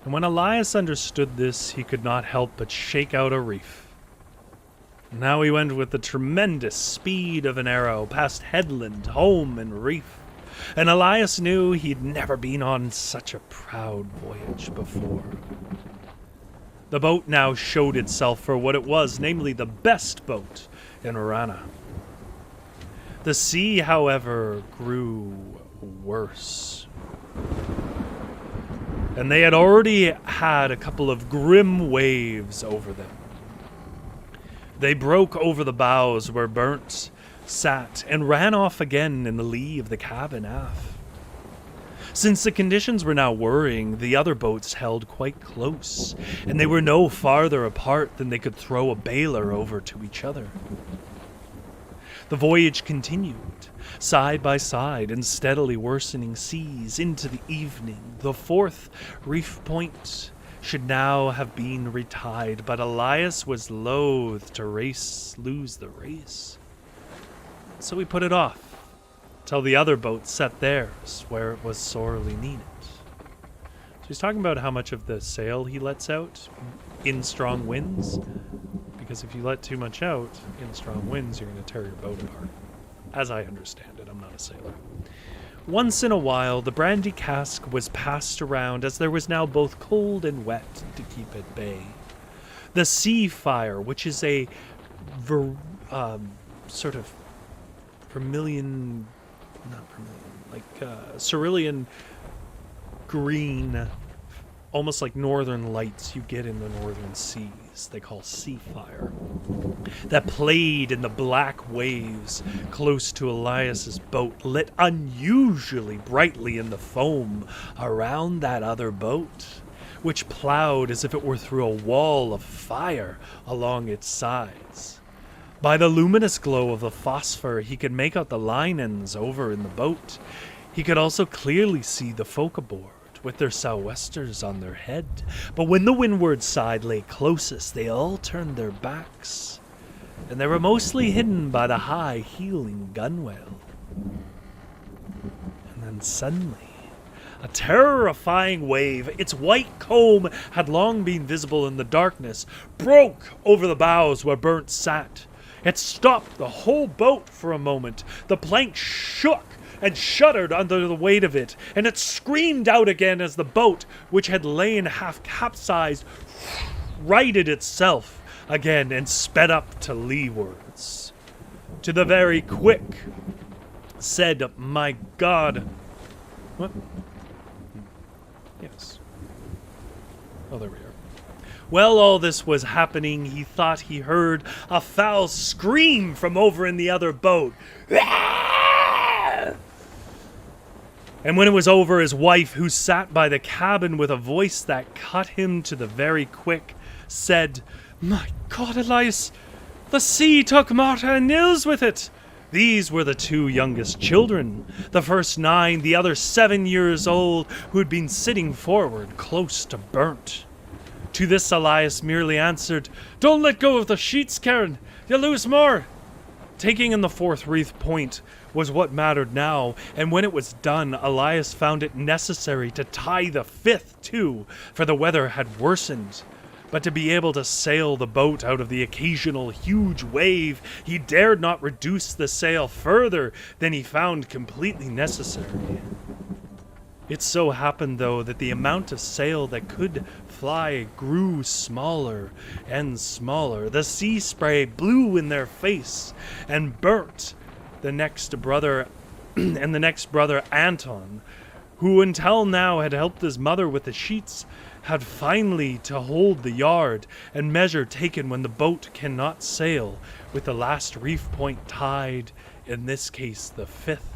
And when Elias understood this, he could not help but shake out a reef. Now he went with the tremendous speed of an arrow, past headland, home, and reef. And Elias knew he'd never been on such a proud voyage before. The boat now showed itself for what it was, namely the best boat in Rana. The sea, however, grew worse. And they had already had a couple of grim waves over them. They broke over the bows where Burnt sat and ran off again in the lee of the cabin aft. Since the conditions were now worrying, the other boats held quite close, and they were no farther apart than they could throw a bailer over to each other. The voyage continued, side by side in steadily worsening seas into the evening. The 4th reef point should now have been retied, but Elias was loath to lose the race. So he put it off till the other boat set theirs where it was sorely needed. So he's talking about how much of the sail he lets out in strong winds, because if you let too much out in strong winds, you're going to tear your boat apart. As I understand it, I'm not a sailor. Once in a while, the brandy cask was passed around, as there was now both cold and wet to keep at bay. The sea fire, which is a sort of cerulean green, almost like northern lights you get in the northern seas, they call sea fire, that played in the black waves close to Elias's boat, lit unusually brightly in the foam around that other boat, which plowed as if it were through a wall of fire along its sides. By the luminous glow of the phosphor, he could make out the line ends over in the boat. He could also clearly see the folk aboard, with their sou'westers on their head. But when the windward side lay closest, they all turned their backs, and they were mostly hidden by the high, heeling gunwale. And then suddenly, a terrifying wave, its white comb had long been visible in the darkness, broke over the bows where Burnt sat. It stopped the whole boat for a moment. The plank shook and shuddered under the weight of it, and it screamed out again as the boat, which had lain half capsized, righted itself again and sped up to leewards. To the very quick, said, "My God." What? Yes. Oh, there we are. While all this was happening, he thought he heard a foul scream from over in the other boat. And when it was over, his wife, who sat by the cabin with a voice that cut him to the very quick, said, "My God, Elias, the sea took Martha and Nils with it." These were the two youngest children, the first 9, the other 7 years old, who had been sitting forward close to Burnt. To this Elias merely answered, "Don't let go of the sheets, Karen. You'll lose more." Taking in the 4th reef point was what mattered now, and when it was done, Elias found it necessary to tie the 5th too, for the weather had worsened. But to be able to sail the boat out of the occasional huge wave, he dared not reduce the sail further than he found completely necessary. It so happened, though, that the amount of sail that could fly grew smaller and smaller. The sea spray blew in their face, and Burnt, the next brother, and the next brother Anton, who until now had helped his mother with the sheets, had finally to hold the yard and measure taken when the boat cannot sail, with the last reef point tied, in this case the 5th.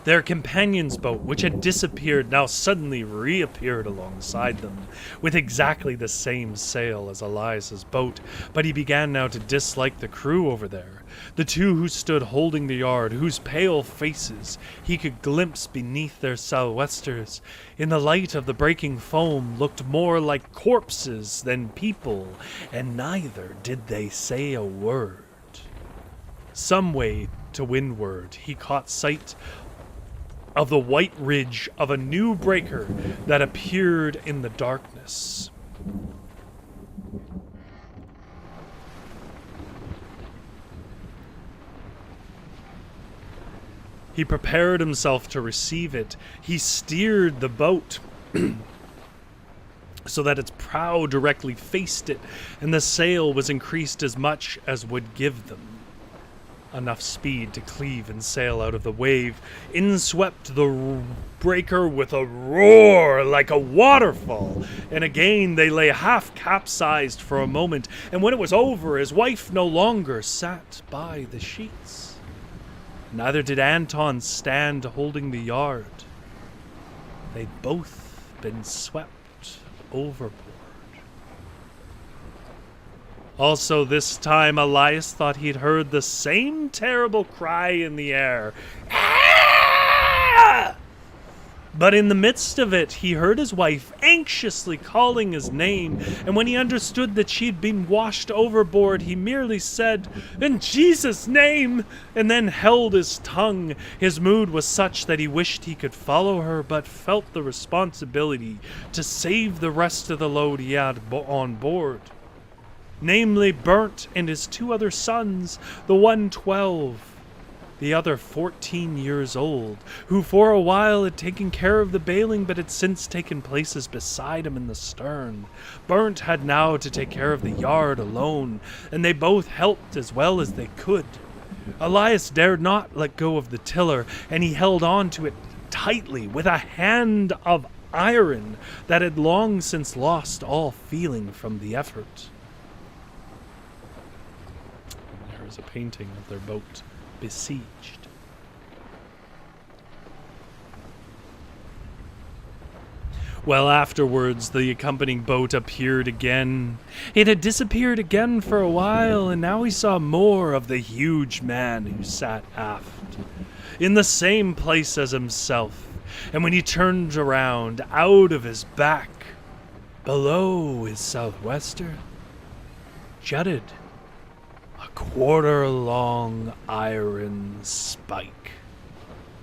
Their companion's boat, which had disappeared, now suddenly reappeared alongside them, with exactly the same sail as Elias's boat, but he began now to dislike the crew over there, the two who stood holding the yard, whose pale faces he could glimpse beneath their sou'westers, in the light of the breaking foam, looked more like corpses than people, and neither did they say a word. Some way to windward, he caught sight of the white ridge of a new breaker that appeared in the darkness. He prepared himself to receive it. He steered the boat so that its prow directly faced it, and the sail was increased as much as would give them enough speed to cleave and sail out of the wave. In swept the breaker with a roar like a waterfall, and again they lay half capsized for a moment, and when it was over, his wife no longer sat by the sheets. Neither did Anton stand holding the yard. They'd both been swept overboard. Also this time Elias thought he'd heard the same terrible cry in the air. Ah! But in the midst of it, he heard his wife anxiously calling his name, and when he understood that she'd been washed overboard, he merely said, "In Jesus' name," and then held his tongue. His mood was such that he wished he could follow her, but felt the responsibility to save the rest of the load he had on board. Namely, Burnt and his 2 other sons, the one 12 the other 14 years old, who for a while had taken care of the bailing but had since taken places beside him in the stern. Burnt had now to take care of the yard alone, and they both helped as well as they could. Elias dared not let go of the tiller, and he held on to it tightly with a hand of iron that had long since lost all feeling from the effort. There is a painting of their boat besieged. Well, afterwards, the accompanying boat appeared again. It had disappeared again for a while, and now he saw more of the huge man who sat aft, in the same place as himself. And when he turned around, out of his back, below his southwester, jutted a quarter-long iron spike,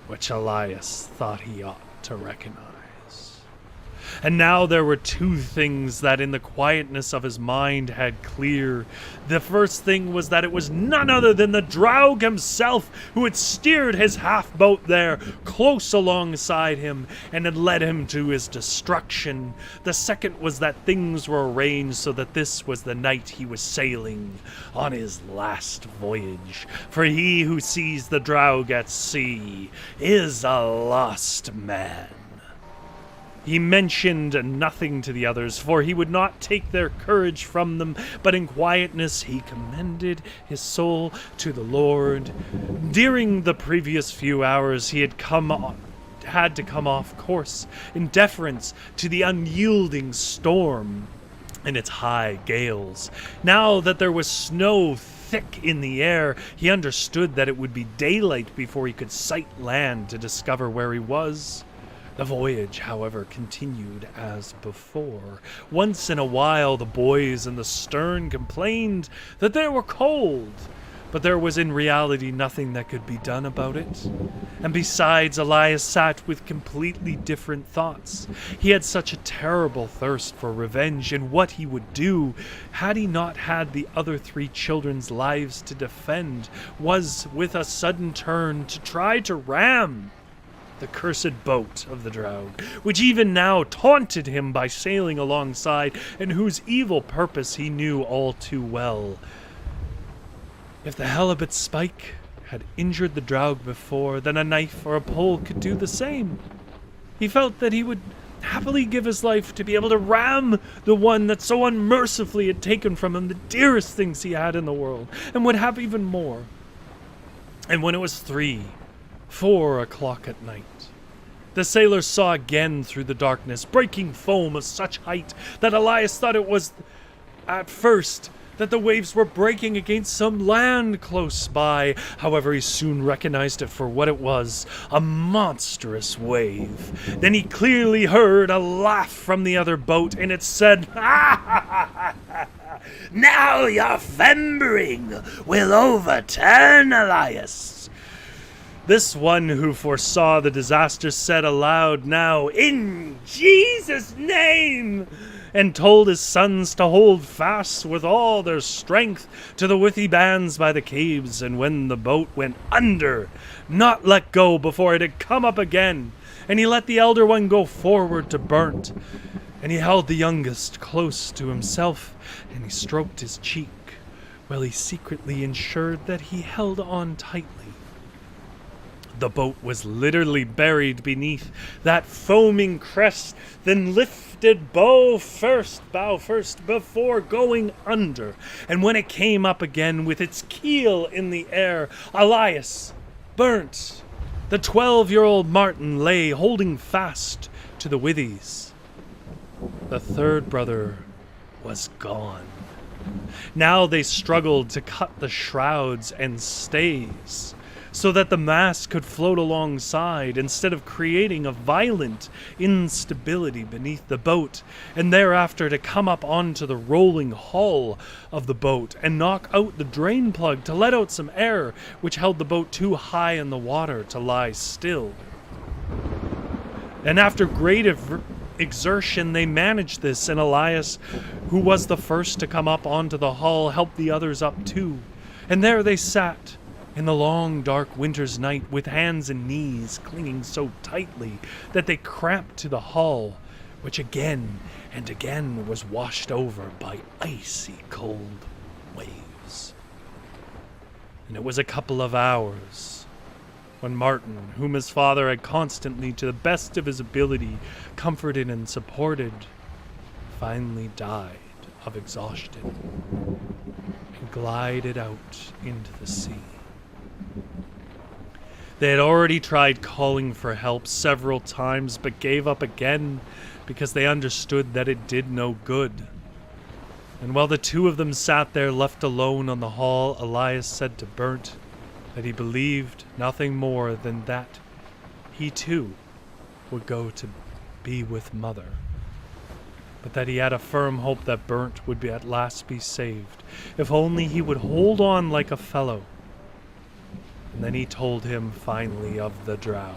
which Elias thought he ought to recognize. And now there were two things that in the quietness of his mind had clear. The first thing was that it was none other than the Draug himself who had steered his half-boat there, close alongside him, and had led him to his destruction. The second was that things were arranged so that this was the night he was sailing on his last voyage. For he who sees the Draug at sea is a lost man. He mentioned nothing to the others, for he would not take their courage from them, but in quietness he commended his soul to the Lord. During the previous few hours he had to come off course in deference to the unyielding storm and its high gales. Now that there was snow thick in the air, he understood that it would be daylight before he could sight land to discover where he was. The voyage, however, continued as before. Once in a while, the boys in the stern complained that they were cold, but there was in reality nothing that could be done about it. And besides, Elias sat with completely different thoughts. He had such a terrible thirst for revenge, and what he would do, had he not had the other three children's lives to defend, was, with a sudden turn, to try to ram the cursed boat of the Draug, which even now taunted him by sailing alongside, and whose evil purpose he knew all too well. If the halibut spike had injured the Draug before, then a knife or a pole could do the same. He felt that he would happily give his life to be able to ram the one that so unmercifully had taken from him the dearest things he had in the world, and would have even more. And when it was 4 o'clock at night, the sailors saw again through the darkness breaking foam of such height that Elias thought it was, at first, that the waves were breaking against some land close by. However, he soon recognized it for what it was, a monstrous wave. Then he clearly heard a laugh from the other boat, and it said, "Ha ha ha ha! Now your fembering will overturn, Elias." This one who foresaw the disaster said aloud now, "In Jesus' name!" and told his sons to hold fast with all their strength to the withy bands by the caves, and when the boat went under, not let go before it had come up again. And he let the elder one go forward to Burnt, and he held the youngest close to himself, and he stroked his cheek, while he secretly ensured that he held on tightly. The boat was literally buried beneath that foaming crest, then lifted bow first, before going under. And when it came up again with its keel in the air, Elias, Burnt, the 12-year-old Martin lay holding fast to the withies. The third brother was gone. Now they struggled to cut the shrouds and stays, so that the mast could float alongside instead of creating a violent instability beneath the boat, and thereafter to come up onto the rolling hull of the boat and knock out the drain plug to let out some air, which held the boat too high in the water to lie still. And after great exertion they managed this, and Elias, who was the first to come up onto the hull, helped the others up too. And there they sat, In the long, dark winter's night, with hands and knees clinging so tightly that they cramped to the hull, which again and again was washed over by icy cold waves. And it was a couple of hours when Martin, whom his father had constantly, to the best of his ability, comforted and supported, finally died of exhaustion and glided out into the sea. They had already tried calling for help several times, but gave up again because they understood that it did no good. And while the two of them sat there left alone on the hall, Elias said to Bernt that he believed nothing more than that he too would go to be with Mother, but that he had a firm hope that Bernt would at last be saved, if only he would hold on like a fellow. And then he told him finally of the Draug,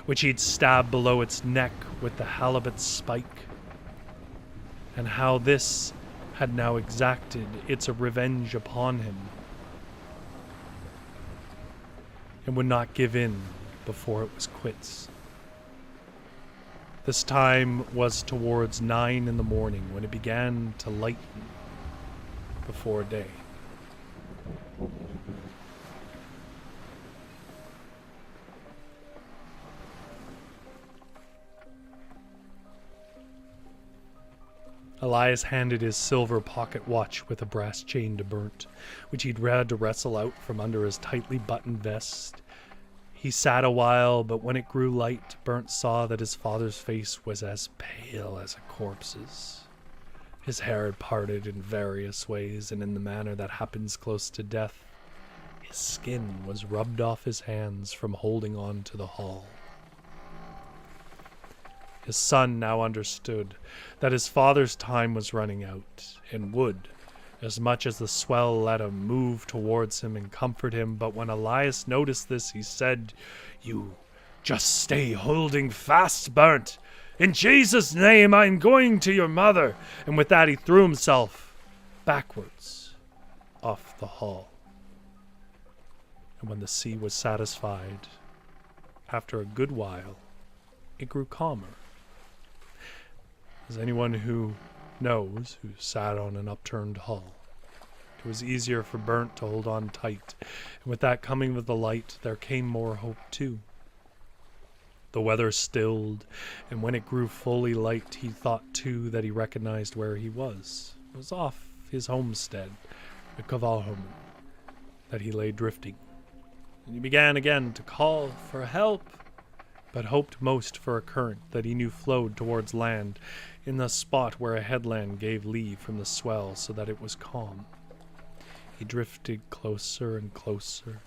which he'd stabbed below its neck with the halibut spike, and how this had now exacted its revenge upon him, and would not give in before it was quits. This time was towards 9 in the morning when it began to lighten before day. Elias handed his silver pocket watch with a brass chain to Bernt, which he'd had to wrestle out from under his tightly buttoned vest. He sat a while, but when it grew light, Bernt saw that his father's face was as pale as a corpse's. His hair had parted in various ways, and in the manner that happens close to death. His skin was rubbed off his hands from holding on to the hull. His son now understood that his father's time was running out, and would, as much as the swell let him, move towards him and comfort him. But when Elias noticed this, he said, "You just stay holding fast, Bernt. In Jesus' name, I'm going to your mother." And with that, he threw himself backwards off the hull. And when the sea was satisfied, after a good while, it grew calmer. As anyone who knows, who sat on an upturned hull, it was easier for Bernt to hold on tight, and with that coming with the light, there came more hope too. The weather stilled, and when it grew fully light, he thought too that he recognized where he was. It was off his homestead, the Kvalholmen, that he lay drifting. And he began again to call for help, but hoped most for a current that he knew flowed towards land, in the spot where a headland gave lee from the swell, so that it was calm. He drifted closer and closer,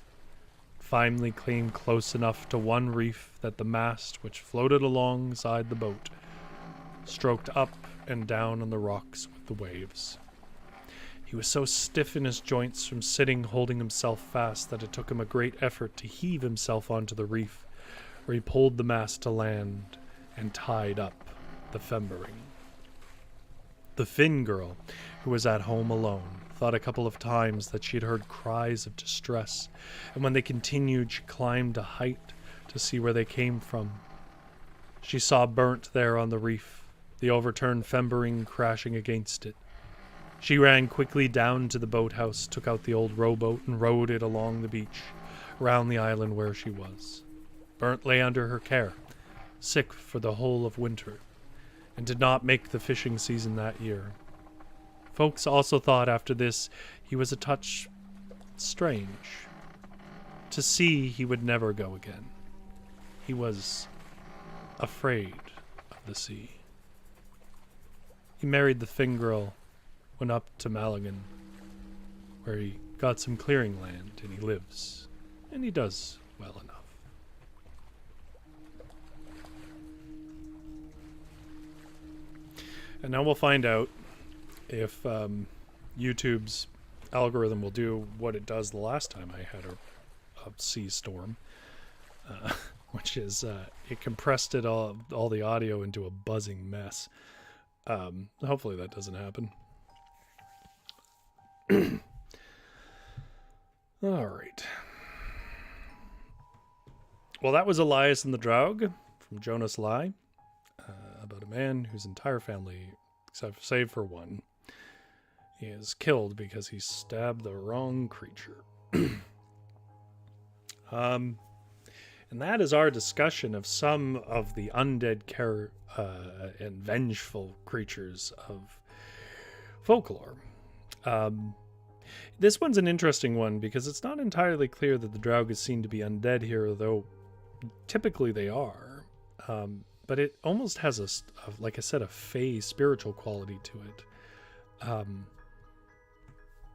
finally came close enough to one reef that the mast, which floated alongside the boat, stroked up and down on the rocks with the waves. He was so stiff in his joints from sitting holding himself fast that it took him a great effort to heave himself onto the reef, where he pulled the mast to land and tied up the fembering. The Finn girl, who was at home alone, thought a couple of times that she had heard cries of distress, and when they continued, she climbed a height to see where they came from. She saw Bernt there on the reef, the overturned fembering crashing against it. She ran quickly down to the boathouse, took out the old rowboat, and rowed it along the beach, round the island where she was. Bernt lay under her care, sick for the whole of winter, and did not make the fishing season that year. Folks also thought after this he was a touch strange. To sea he would never go again. He was afraid of the sea. He married the Finn girl, went up to Malagan, where he got some clearing land, and he lives, and he does well enough. And now we'll find out if YouTube's algorithm will do what it does the last time I had a sea storm, which is it compressed all the audio into a buzzing mess. Hopefully that doesn't happen. All right. Well, that was Elias and the Draug from Jonas Lie, about a man whose entire family, except save for one, is killed because he stabbed the wrong creature. And that is our discussion of some of the undead and vengeful creatures of folklore. This one's an interesting one because it's not entirely clear that the Draug is seen to be undead here, though typically they are. But it almost has like I said, a fey spiritual quality to it.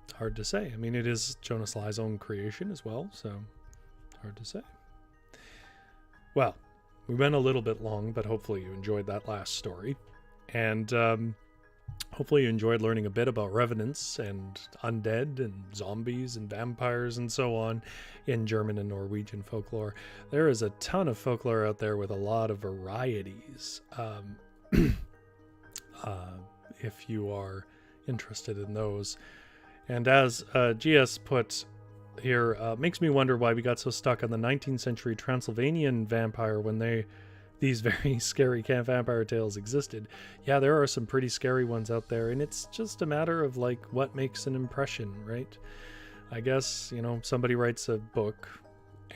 It's hard to say. I mean, it is Jonas Lie's own creation as well, so hard to say. Well, we went a little bit long, but hopefully you enjoyed that last story. And hopefully you enjoyed learning a bit about revenants and undead and zombies and vampires and so on in German and Norwegian folklore. There is a ton of folklore out there with a lot of varieties. If you are interested in those. And as GS put here, makes me wonder why we got so stuck on the 19th century Transylvanian vampire when these very scary camp vampire tales existed. Yeah, there are some pretty scary ones out there, and it's just a matter of like what makes an impression, right? I guess, somebody writes a book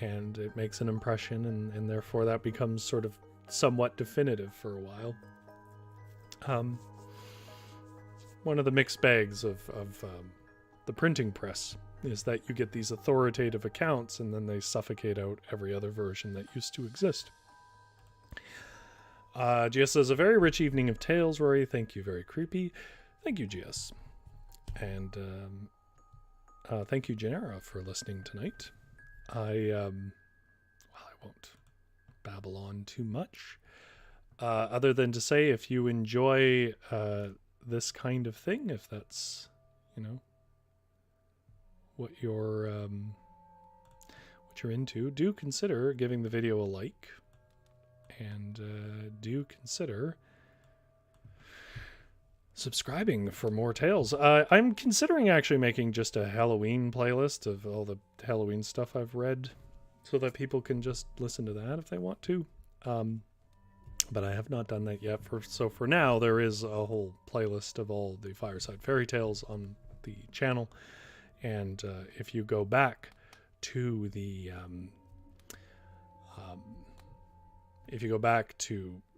and it makes an impression, and therefore that becomes sort of somewhat definitive for a while. One of the mixed bags of the printing press is that you get these authoritative accounts and then they suffocate out every other version that used to exist. GS says, a very rich evening of tales, Rory. Thank you. Very creepy. Thank you, GS. And thank you, Genera, for listening tonight. I won't babble on too much. Other than to say, if you enjoy this kind of thing, if that's, what you're into, do consider giving the video a like, and do consider subscribing for more tales. I'm considering actually making just a Halloween playlist of all the Halloween stuff I've read, so that people can just listen to that if they want to. But I have not done that yet. So for now, there is a whole playlist of all the Fireside Fairytales on the channel. And if you go back to the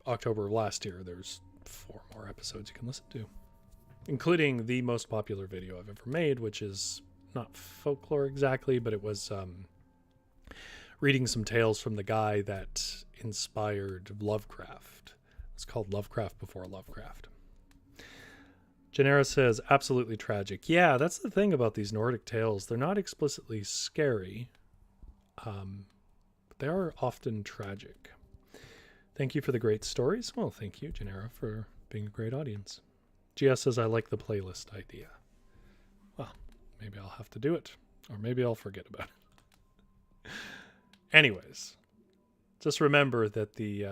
October of last year, there's 4 more episodes you can listen to, including the most popular video I've ever made, which is not folklore exactly, but it was reading some tales from the guy that inspired Lovecraft. It's called Lovecraft Before Lovecraft. Genera says, absolutely tragic. Yeah, that's the thing about these Nordic tales. They're not explicitly scary, but they are often tragic. Thank you for the great stories. Well, thank you, Genera, for being a great audience. GS says, I like the playlist idea. Well, maybe I'll have to do it, or maybe I'll forget about it. Anyways, just remember that the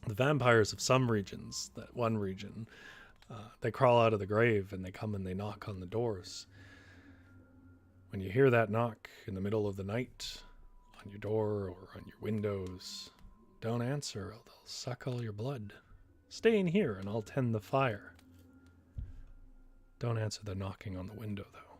vampires of some regions, that one region, they crawl out of the grave and they come and they knock on the doors. When you hear that knock in the middle of the night on your door or on your windows, don't answer or they'll suck all your blood. Stay in here and I'll tend the fire. Don't answer the knocking on the window, though.